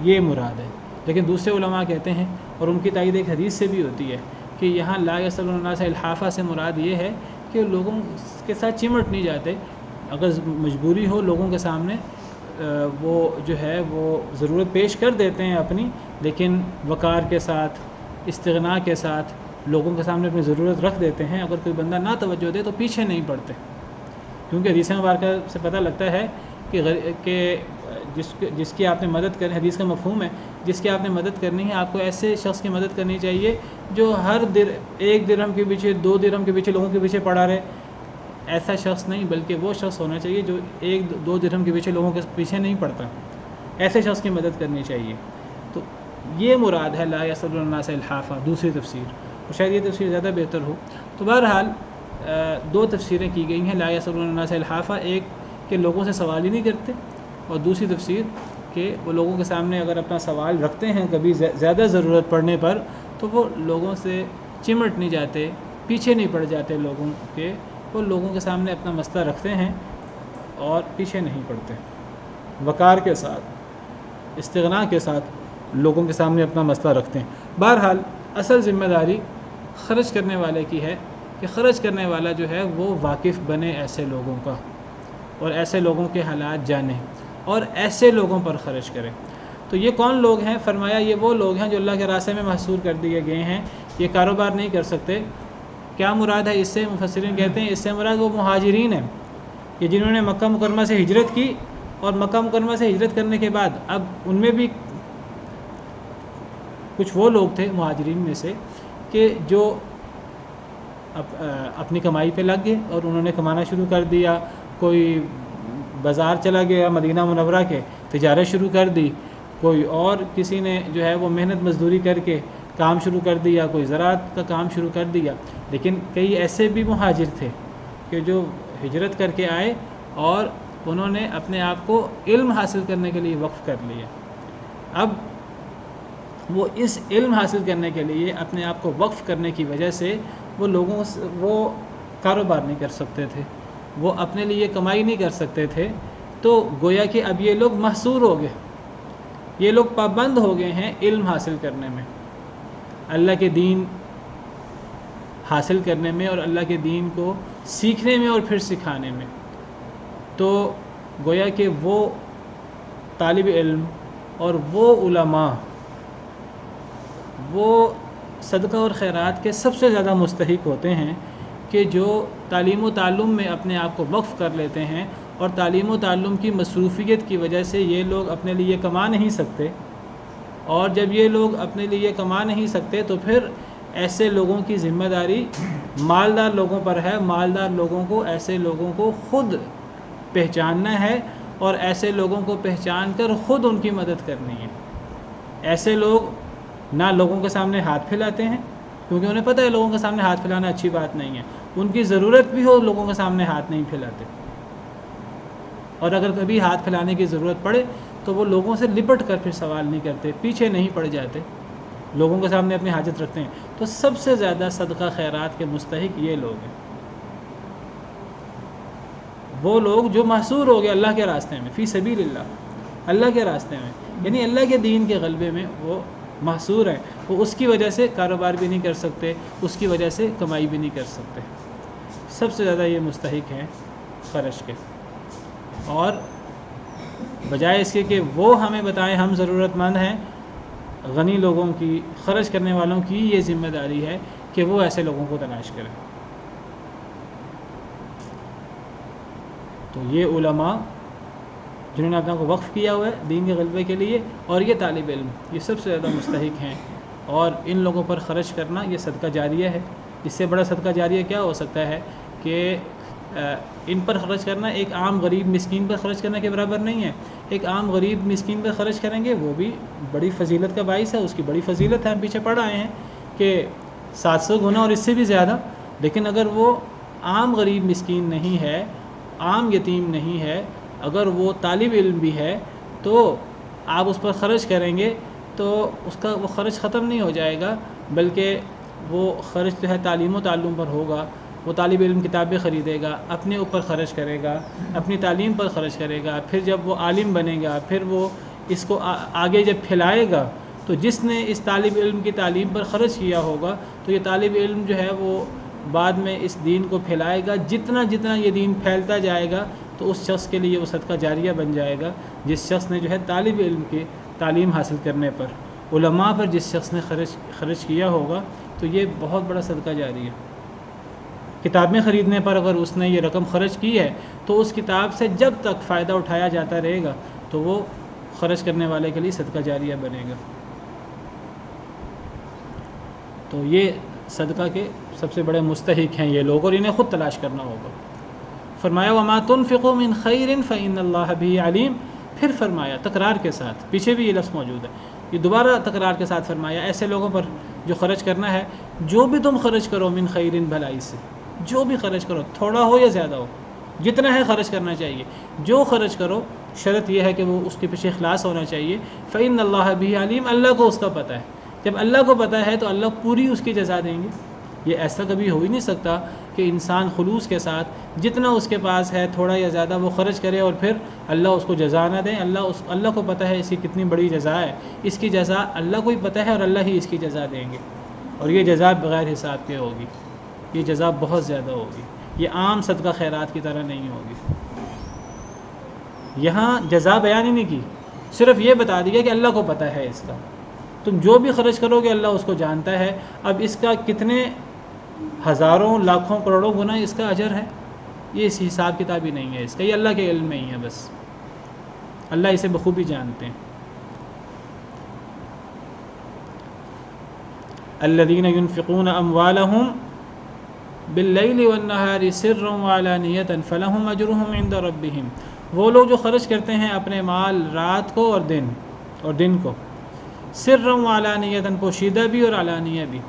یہ مراد ہے، لیکن دوسرے علماء کہتے ہیں، اور ان کی تائید ایک حدیث سے بھی ہوتی ہے، کہ یہاں لا یسألون الناس الحافہ سے مراد یہ ہے کہ لوگوں کے ساتھ چمٹ نہیں جاتے، اگر مجبوری ہو لوگوں کے سامنے وہ جو ہے وہ ضرورت پیش کر دیتے ہیں اپنی، لیکن وقار کے ساتھ، استغنا کے ساتھ لوگوں کے سامنے اپنی ضرورت رکھ دیتے ہیں، اگر کوئی بندہ نہ توجہ دے تو پیچھے نہیں پڑتے، کیونکہ حدیث مبارکہ سے پتہ لگتا ہے کہ جس کی آپ نے مدد کرنی، حدیث کا مفہوم ہے جس کی آپ نے مدد کرنی ہے، آپ کو ایسے شخص کی مدد کرنی چاہیے جو ہر ایک درہم کے پیچھے، 2 درہم کے پیچھے لوگوں کے پیچھے پڑا رہے، ایسا شخص نہیں، بلکہ وہ شخص ہونا چاہیے جو 1-2 درہم کے پیچھے لوگوں کے پیچھے نہیں پڑتا، ایسے شخص کی مدد کرنی چاہیے۔ تو یہ مراد ہے لا یسألون الناس الحافہ، دوسری تفسیر، اور شاید یہ تفسیر زیادہ بہتر ہو۔ تو بہرحال 2 تفسیریں کی گئی ہیں لا یسألون الناس الحافہ، ایک کہ لوگوں سے سوال ہی نہیں کرتے، اور دوسری تفسیر کہ وہ لوگوں کے سامنے اگر اپنا سوال رکھتے ہیں کبھی زیادہ ضرورت پڑنے پر، تو وہ لوگوں سے چمٹ نہیں جاتے، پیچھے نہیں پڑ جاتے لوگوں کے، وہ لوگوں کے سامنے اپنا مسئلہ رکھتے ہیں اور پیچھے نہیں پڑتے، وقار کے ساتھ، استغنا کے ساتھ لوگوں کے سامنے اپنا مسئلہ رکھتے ہیں۔ بہرحال اصل ذمہ داری خرچ کرنے والے کی ہے کہ خرچ کرنے والا جو ہے وہ واقف بنے ایسے لوگوں کا، اور ایسے لوگوں کے حالات جانے، اور ایسے لوگوں پر خرچ کرے۔ تو یہ کون لوگ ہیں؟ فرمایا یہ وہ لوگ ہیں جو اللہ کے راستے میں محصور کر دیے گئے ہیں، یہ کاروبار نہیں کر سکتے۔ کیا مراد ہے اس سے؟ مفسرین کہتے ہیں اس سے مراد وہ مہاجرین ہیں کہ جنہوں نے مکہ مکرمہ سے ہجرت کی، اور مکہ مکرمہ سے ہجرت کرنے کے بعد اب ان میں بھی کچھ وہ لوگ تھے مہاجرین میں سے کہ جو اپنی کمائی پہ لگ گئے اور انہوں نے کمانا شروع کر دیا، کوئی بازار چلا گیا مدینہ منورہ کے، تجارت شروع کر دی، کوئی اور کسی نے جو ہے وہ محنت مزدوری کر کے کام شروع کر دیا، کوئی زراعت کا کام شروع کر دیا۔ لیکن کئی ایسے بھی مہاجر تھے کہ جو ہجرت کر کے آئے اور انہوں نے اپنے آپ کو علم حاصل کرنے کے لیے وقف کر لیا۔ اب وہ اس علم حاصل کرنے کے لیے اپنے آپ کو وقف کرنے کی وجہ سے وہ کاروبار نہیں کر سکتے تھے، وہ اپنے لیے کمائی نہیں کر سکتے تھے، تو گویا کہ اب یہ لوگ محصور ہو گئے، یہ لوگ پابند ہو گئے ہیں علم حاصل کرنے میں، اللہ کے دین حاصل کرنے میں، اور اللہ کے دین کو سیکھنے میں اور پھر سکھانے میں۔ تو گویا کہ وہ طالب علم اور وہ علماء وہ صدقہ اور خیرات کے سب سے زیادہ مستحق ہوتے ہیں کہ جو تعلیم و تعلم میں اپنے آپ کو وقف کر لیتے ہیں، اور تعلیم و تعلم کی مصروفیت کی وجہ سے یہ لوگ اپنے لیے کما نہیں سکتے، اور جب یہ لوگ اپنے لیے کما نہیں سکتے تو پھر ایسے لوگوں کی ذمہ داری مالدار لوگوں پر ہے، مالدار لوگوں کو، ایسے لوگوں کو خود پہچاننا ہے، اور ایسے لوگوں کو پہچان کر خود ان کی مدد کرنی ہے۔ ایسے لوگ نہ لوگوں کے سامنے ہاتھ پھیلاتے ہیں، کیونکہ انہیں پتہ ہے لوگوں کے سامنے ہاتھ پھیلانا اچھی بات نہیں ہے، ان کی ضرورت بھی ہو لوگوں کے سامنے ہاتھ نہیں پھیلاتے، اور اگر کبھی ہاتھ پھیلانے کی ضرورت پڑے تو وہ لوگوں سے لپٹ کر پھر سوال نہیں کرتے، پیچھے نہیں پڑ جاتے، لوگوں کے سامنے اپنی حاجت رکھتے ہیں۔ تو سب سے زیادہ صدقہ خیرات کے مستحق یہ لوگ ہیں، وہ لوگ جو محصور ہو گئے اللہ کے راستے میں، فی سبیل اللہ، اللہ کے راستے میں، یعنی اللہ کے دین کے غلبے میں وہ محصور ہیں، وہ اس کی وجہ سے کاروبار بھی نہیں کر سکتے، اس کی وجہ سے کمائی بھی نہیں کر سکتے، سب سے زیادہ یہ مستحق ہیں خرچ کے۔ اور بجائے اس کے کہ وہ ہمیں بتائیں ہم ضرورت مند ہیں، غنی لوگوں کی، خرچ کرنے والوں کی یہ ذمہ داری ہے کہ وہ ایسے لوگوں کو تلاش کریں۔ تو یہ علماء جنہوں نے اپنا کو وقف کیا ہوا ہے دین کے غلبے کے لیے، اور یہ طالب علم، یہ سب سے زیادہ مستحق ہیں، اور ان لوگوں پر خرچ کرنا یہ صدقہ جاریہ ہے۔ اس سے بڑا صدقہ جاریہ کیا ہو سکتا ہے کہ ان پر خرچ کرنا ایک عام غریب مسکین پر خرچ کرنے کے برابر نہیں ہے۔ ایک عام غریب مسکین پر خرچ کریں گے وہ بھی بڑی فضیلت کا باعث ہے، اس کی بڑی فضیلت ہے، ہم پیچھے پڑھ آئے ہیں کہ 700 گنا اور اس سے بھی زیادہ۔ لیکن اگر وہ عام غریب مسکین نہیں ہے، عام یتیم نہیں ہے، اگر وہ طالب علم بھی ہے، تو آپ اس پر خرچ کریں گے تو اس کا وہ خرچ ختم نہیں ہو جائے گا، بلکہ وہ خرچ جو ہے تعلیم و تعلم پر ہوگا، وہ طالب علم کتابیں خریدے گا، اپنے اوپر خرچ کرے گا، اپنی تعلیم پر خرچ کرے گا، پھر جب وہ عالم بنے گا، پھر وہ اس کو آگے جب پھیلائے گا، تو جس نے اس طالب علم کی تعلیم پر خرچ کیا ہوگا تو یہ طالب علم جو ہے وہ بعد میں اس دین کو پھیلائے گا. جتنا جتنا یہ دین پھیلتا جائے گا تو اس شخص کے لیے وہ صدقہ جاریہ بن جائے گا، جس شخص نے جو ہے طالب علم کی تعلیم حاصل کرنے پر، علماء پر جس شخص نے خرچ کیا ہوگا تو یہ بہت بڑا صدقہ جاریہ. کتابیں خریدنے پر اگر اس نے یہ رقم خرچ کی ہے تو اس کتاب سے جب تک فائدہ اٹھایا جاتا رہے گا تو وہ خرچ کرنے والے کے لیے صدقہ جاریہ بنے گا. تو یہ صدقہ کے سب سے بڑے مستحق ہیں یہ لوگ، اور انہیں خود تلاش کرنا ہوگا. فرمایا وما تنفقوا من خیر فإن اللہ بہ علیم. پھر فرمایا تکرار کے ساتھ، پیچھے بھی یہ لفظ موجود ہے، یہ دوبارہ تکرار کے ساتھ فرمایا ایسے لوگوں پر جو خرچ کرنا ہے، جو بھی تم خرچ کرو من خیر، بھلائی سے، جو بھی خرچ کرو، تھوڑا ہو یا زیادہ ہو، جتنا ہے خرچ کرنا چاہیے. جو خرچ کرو شرط یہ ہے کہ وہ اس کے پیچھے اخلاص ہونا چاہیے. فإن اللہ بہ علیم، اللہ کو اس کا پتہ ہے. جب اللہ کو پتہ ہے تو اللہ پوری اس کی جزا دیں گے. یہ ایسا کبھی ہو ہی نہیں سکتا کہ انسان خلوص کے ساتھ جتنا اس کے پاس ہے تھوڑا یا زیادہ وہ خرچ کرے اور پھر اللہ اس کو جزا نہ دیں. اللہ کو پتہ ہے اس کی کتنی بڑی جزا ہے، اس کی جزا اللہ کو ہی پتہ ہے اور اللہ ہی اس کی جزا دیں گے. اور یہ جزا بغیر حساب کے ہوگی، یہ جزا بہت زیادہ ہوگی، یہ عام صدقہ خیرات کی طرح نہیں ہوگی. یہاں جزا بیان ہی نہیں کی، صرف یہ بتا دیا کہ اللہ کو پتہ ہے اس کا. تم جو بھی خرچ کرو گے اللہ اس کو جانتا ہے. اب اس کا کتنے ہزاروں لاکھوں کروڑوں گنا اس کا اجر ہے، یہ اس حساب کتاب ہی نہیں ہے اس کا، یہ اللہ کے علم میں ہی ہے. بس اللہ اسے بخوبی جانتے ہیں. الذین ينفقون اموالهم باللیل والنہار سرا وعلانیۃ فلہم اجرہم عند ربہم. وہ لوگ جو خرچ کرتے ہیں اپنے مال رات کو اور دن کو، سرا وعلانیۃ، پوشیدہ بھی اور علانیہ بھی،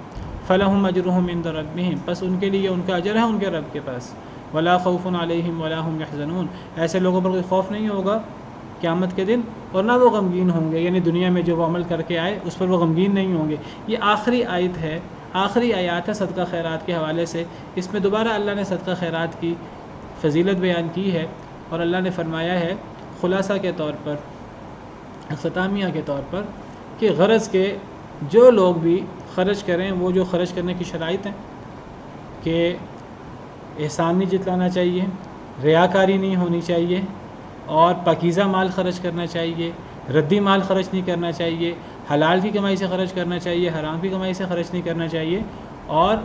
فلہم اجرہم عند ربہم، بس ان کے لیے ان کا اجر ہے ان کے رب کے پاس. ولا خوف علیہم ولا هم یحزنون، ایسے لوگوں پر کوئی خوف نہیں ہوگا قیامت کے دن اور نہ وہ غمگین ہوں گے. یعنی دنیا میں جو وہ عمل کر کے آئے اس پر وہ غمگین نہیں ہوں گے. یہ آخری آیت ہے، آخری آیات ہے صدقہ خیرات کے حوالے سے. اس میں دوبارہ اللہ نے صدقہ خیرات کی فضیلت بیان کی ہے اور اللہ نے فرمایا ہے خلاصہ کے طور پر، اختتامیہ کے طور پر، کہ غرض کے جو لوگ بھی خرچ کریں وہ جو خرچ کرنے کی شرائط ہیں کہ احسان نہیں جتلانا چاہیے، ریاکاری نہیں ہونی چاہیے، اور پاکیزہ مال خرچ کرنا چاہیے، ردی مال خرچ نہیں کرنا چاہیے، حلال کی کمائی سے خرچ کرنا چاہیے، حرام کی کمائی سے خرچ نہیں کرنا چاہیے، اور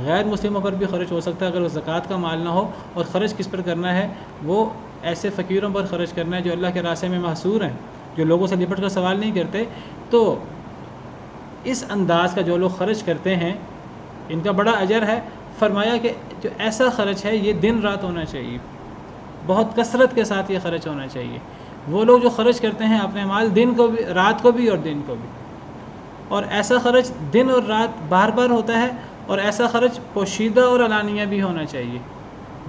غیر مسلموں پر بھی خرچ ہو سکتا ہے اگر وہ زکوٰۃ کا مال نہ ہو. اور خرچ کس پر کرنا ہے؟ وہ ایسے فقیروں پر خرچ کرنا ہے جو اللہ کے راستے میں محصور ہیں، جو لوگوں سے لپٹ کر سوال نہیں کرتے. تو اس انداز کا جو لوگ خرچ کرتے ہیں ان کا بڑا اجر ہے. فرمایا کہ جو ایسا خرچ ہے یہ دن رات ہونا چاہیے، بہت کثرت کے ساتھ یہ خرچ ہونا چاہیے. وہ لوگ جو خرچ کرتے ہیں اپنے مال دن کو بھی، رات کو بھی اور دن کو بھی، اور ایسا خرچ دن اور رات بار بار ہوتا ہے، اور ایسا خرچ پوشیدہ اور علانیہ بھی ہونا چاہیے.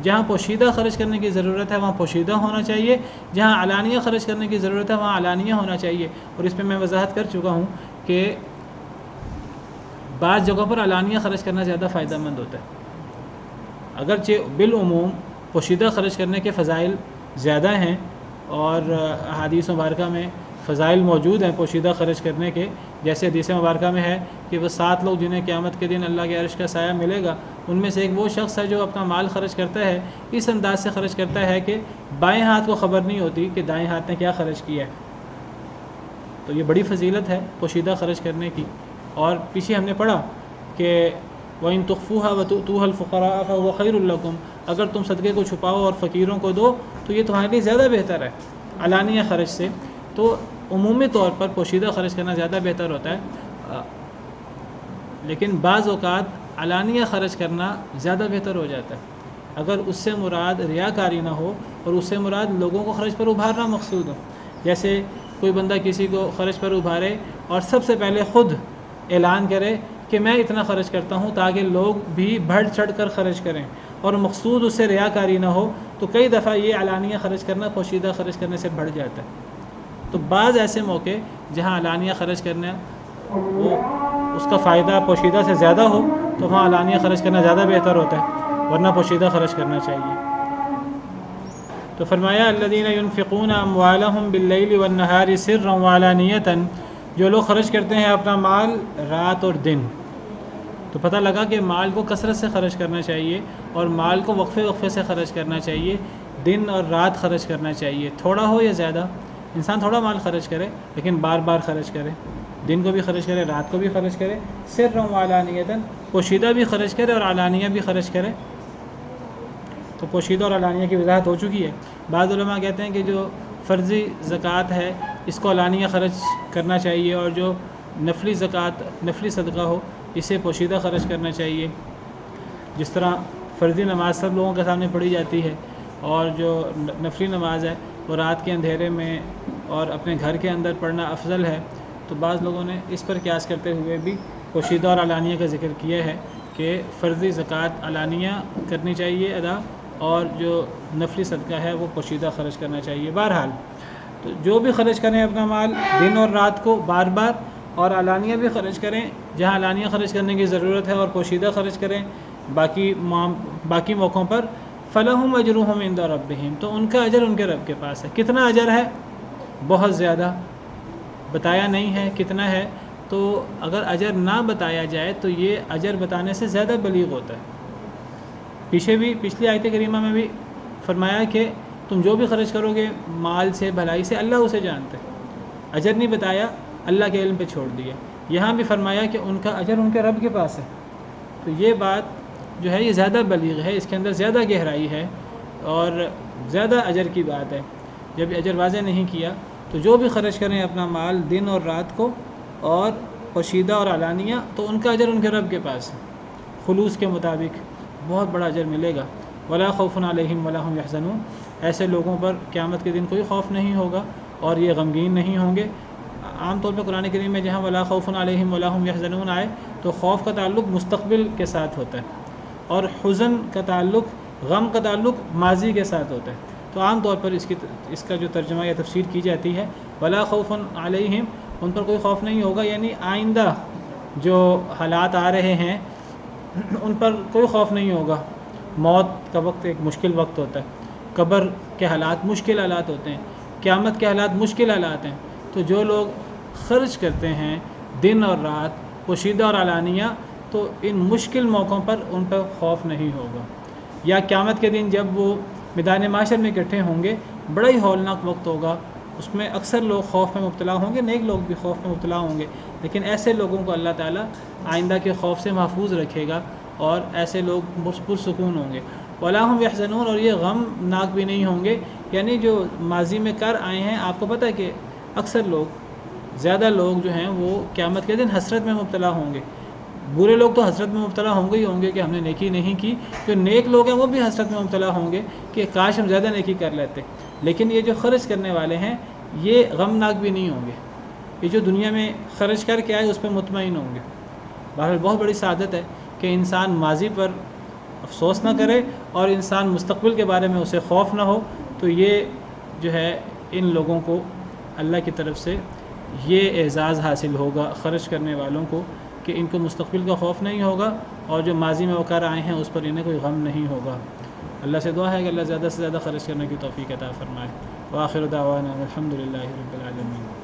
جہاں پوشیدہ خرچ کرنے کی ضرورت ہے وہاں پوشیدہ ہونا چاہیے، جہاں علانیہ خرچ کرنے کی ضرورت ہے وہاں علانیہ ہونا چاہیے. اور اس پہ میں وضاحت کر چکا ہوں کہ بعض جگہوں پر علانیہ خرچ کرنا زیادہ فائدہ مند ہوتا ہے. اگرچہ بالعموم پوشیدہ خرچ کرنے کے فضائل زیادہ ہیں اور احادیث مبارکہ میں فضائل موجود ہیں پوشیدہ خرچ کرنے کے. جیسے حدیث مبارکہ میں ہے کہ وہ 7 لوگ جنہیں قیامت کے دن اللہ کے عرش کا سایہ ملے گا، ان میں سے ایک وہ شخص ہے جو اپنا مال خرچ کرتا ہے اس انداز سے خرچ کرتا ہے کہ بائیں ہاتھ کو خبر نہیں ہوتی کہ دائیں ہاتھ نے کیا خرچ کیا ہے. تو یہ بڑی فضیلت ہے پوشیدہ خرچ کرنے کی. اور پیچھے ہم نے پڑھا کہ وَإِن تُخْفُوهَا وَتُؤْتُوهَا الْفُقَرَاءَ فَهُوَ خَيْرٌ لَكُمْ، اگر تم صدقے کو چھپاؤ اور فقیروں کو دو تو یہ تمہارے لیے زیادہ بہتر ہے علانیہ خرچ سے. تو عمومی طور پر پوشیدہ خرچ کرنا زیادہ بہتر ہوتا ہے، لیکن بعض اوقات علانیہ خرچ کرنا زیادہ بہتر ہو جاتا ہے اگر اس سے مراد ریاکاری نہ ہو اور اس سے مراد لوگوں کو خرچ پر ابھارنا مقصود ہو. جیسے کوئی بندہ کسی کو خرچ پر ابھارے اور سب سے پہلے خود اعلان کرے کہ میں اتنا خرچ کرتا ہوں تاکہ لوگ بھی بڑھ چڑھ کر خرچ کریں، اور مقصود اس سے ریاکاری نہ ہو، تو کئی دفعہ یہ علانیہ خرچ کرنا پوشیدہ خرچ کرنے سے بڑھ جاتا ہے. تو بعض ایسے موقع جہاں علانیہ خرچ کرنا وہ اس کا فائدہ پوشیدہ سے زیادہ ہو تو وہاں علانیہ خرچ کرنا زیادہ بہتر ہوتا ہے، ورنہ پوشیدہ خرچ کرنا چاہیے۔ تو فرمایا الذین ينفقون اموالهم باللیل والنہار سرا وعلانیۃ، جو لوگ خرچ کرتے ہیں اپنا مال رات اور دن۔ تو پتہ لگا کہ مال کو کثرت سے خرچ کرنا چاہیے اور مال کو وقفے وقفے سے خرچ کرنا چاہیے، دن اور رات خرچ کرنا چاہیے، تھوڑا ہو یا زیادہ۔ انسان تھوڑا مال خرچ کرے لیکن بار بار خرچ کرے، دن کو بھی خرچ کرے، رات کو بھی خرچ کرے، سرا وعلانیۃ، پوشیدہ بھی خرچ کرے اور علانیہ بھی خرچ کرے۔ تو پوشیدہ اور علانیہ کی وضاحت ہو چکی ہے۔ بعض علماء کہتے ہیں کہ جو فرضی زکوٰۃ ہے اس کو علانیہ خرچ کرنا چاہیے، اور جو نفلی زکوٰۃ، نفلی صدقہ ہو اسے پوشیدہ خرچ کرنا چاہیے۔ جس طرح فرضی نماز سب لوگوں کے سامنے پڑھی جاتی ہے، اور جو نفلی نماز ہے وہ رات کے اندھیرے میں اور اپنے گھر کے اندر پڑھنا افضل ہے، تو بعض لوگوں نے اس پر قیاس کرتے ہوئے بھی پوشیدہ اور علانیہ کا ذکر کیا ہے کہ فرضی زکوٰۃ علانیہ کرنی چاہیے ادا، اور جو نفلی صدقہ ہے وہ پوشیدہ خرچ کرنا چاہیے۔ بہرحال تو جو بھی خرچ کریں اپنا مال دن اور رات کو بار بار، اور علانیہ بھی خرچ کریں جہاں علانیہ خرچ کرنے کی ضرورت ہے، اور پوشیدہ خرچ کریں باقی موقعوں پر۔ فَلَهُمْ أَجْرُهُمْ عِنْدَ رَبِّهِمْ، تو ان کا اجر ان کے رب کے پاس ہے۔ کتنا اجر ہے؟ بہت زیادہ، بتایا نہیں ہے کتنا ہے، تو اگر اجر نہ بتایا جائے تو یہ اجر بتانے سے زیادہ بلیغ ہوتا ہے۔ پچھلی آیت کریمہ میں بھی فرمایا کہ تم جو بھی خرچ کرو گے مال سے، بھلائی سے، اللہ اسے جانتے ہے۔ اجر نہیں بتایا، اللہ کے علم پہ چھوڑ دیا۔ یہاں بھی فرمایا کہ ان کا اجر ان کے رب کے پاس ہے۔ تو یہ بات جو ہے یہ زیادہ بلیغ ہے، اس کے اندر زیادہ گہرائی ہے اور زیادہ اجر کی بات ہے۔ جب اجر واضح نہیں کیا تو جو بھی خرچ کریں اپنا مال دن اور رات کو، اور پوشیدہ اور علانیہ، تو ان کا اجر ان کے رب کے پاس ہے، خلوص کے مطابق بہت بڑا اجر ملے گا۔ ولا خوف علیہم ولا هم یحزنون، ایسے لوگوں پر قیامت کے دن کوئی خوف نہیں ہوگا اور یہ غمگین نہیں ہوں گے۔ عام طور پہ قرآن کریم میں جہاں ولا خوف علیہم ولا هم یحزنون آئے تو خوف کا تعلق مستقبل کے ساتھ ہوتا ہے، اور حزن کا تعلق، غم کا تعلق ماضی کے ساتھ ہوتا ہے۔ تو عام طور پر اس کا جو ترجمہ یا تفسیر کی جاتی ہے ولا خوف علیہم، ان پر کوئی خوف نہیں ہوگا، یعنی آئندہ جو حالات آ رہے ہیں ان پر کوئی خوف نہیں ہوگا۔ موت کا وقت ایک مشکل وقت ہوتا ہے، قبر کے حالات مشکل حالات ہوتے ہیں، قیامت کے حالات مشکل حالات ہیں۔ تو جو لوگ خرچ کرتے ہیں دن اور رات، پوشیدہ اور علانیہ، تو ان مشکل موقعوں پر ان پر خوف نہیں ہوگا۔ یا قیامت کے دن جب وہ میدان محشر میں اکٹھے ہوں گے، بڑا ہی ہولناک وقت ہوگا، اس میں اکثر لوگ خوف میں مبتلا ہوں گے، نیک لوگ بھی خوف میں مبتلا ہوں گے، لیکن ایسے لوگوں کو اللہ تعالیٰ آئندہ کے خوف سے محفوظ رکھے گا، اور ایسے لوگ پرسکون ہوں گے۔ ولا هم یحزنون، اور یہ غم ناک بھی نہیں ہوں گے، یعنی جو ماضی میں کر آئے ہیں۔ آپ کو پتہ ہے کہ اکثر لوگ، زیادہ لوگ جو ہیں وہ قیامت کے دن حسرت میں مبتلا ہوں گے۔ برے لوگ تو حسرت میں مبتلا ہوں گے کہ ہم نے نیکی نہیں کی، جو نیک لوگ ہیں وہ بھی حسرت میں مبتلا ہوں گے کہ کاش ہم زیادہ نیکی کر لیتے۔ لیکن یہ جو خرچ کرنے والے ہیں یہ غمناک بھی نہیں ہوں گے، یہ جو دنیا میں خرچ کر کے آئے اس پہ مطمئن ہوں گے۔ بہرحال بہت بڑی سعادت ہے کہ انسان ماضی پر افسوس نہ کرے اور انسان مستقبل کے بارے میں اسے خوف نہ ہو۔ تو یہ جو ہے ان لوگوں کو اللہ کی طرف سے یہ اعزاز حاصل ہوگا، خرچ کرنے والوں کو، کہ ان کو مستقبل کا خوف نہیں ہوگا، اور جو ماضی میں وہ کر آئے ہیں اس پر انہیں کوئی غم نہیں ہوگا۔ اللہ سے دعا ہے کہ اللہ زیادہ سے زیادہ خرچ کرنے کی توفیق عطا فرمائے۔ وآخر دعوانا الحمد للہ رب العالمین۔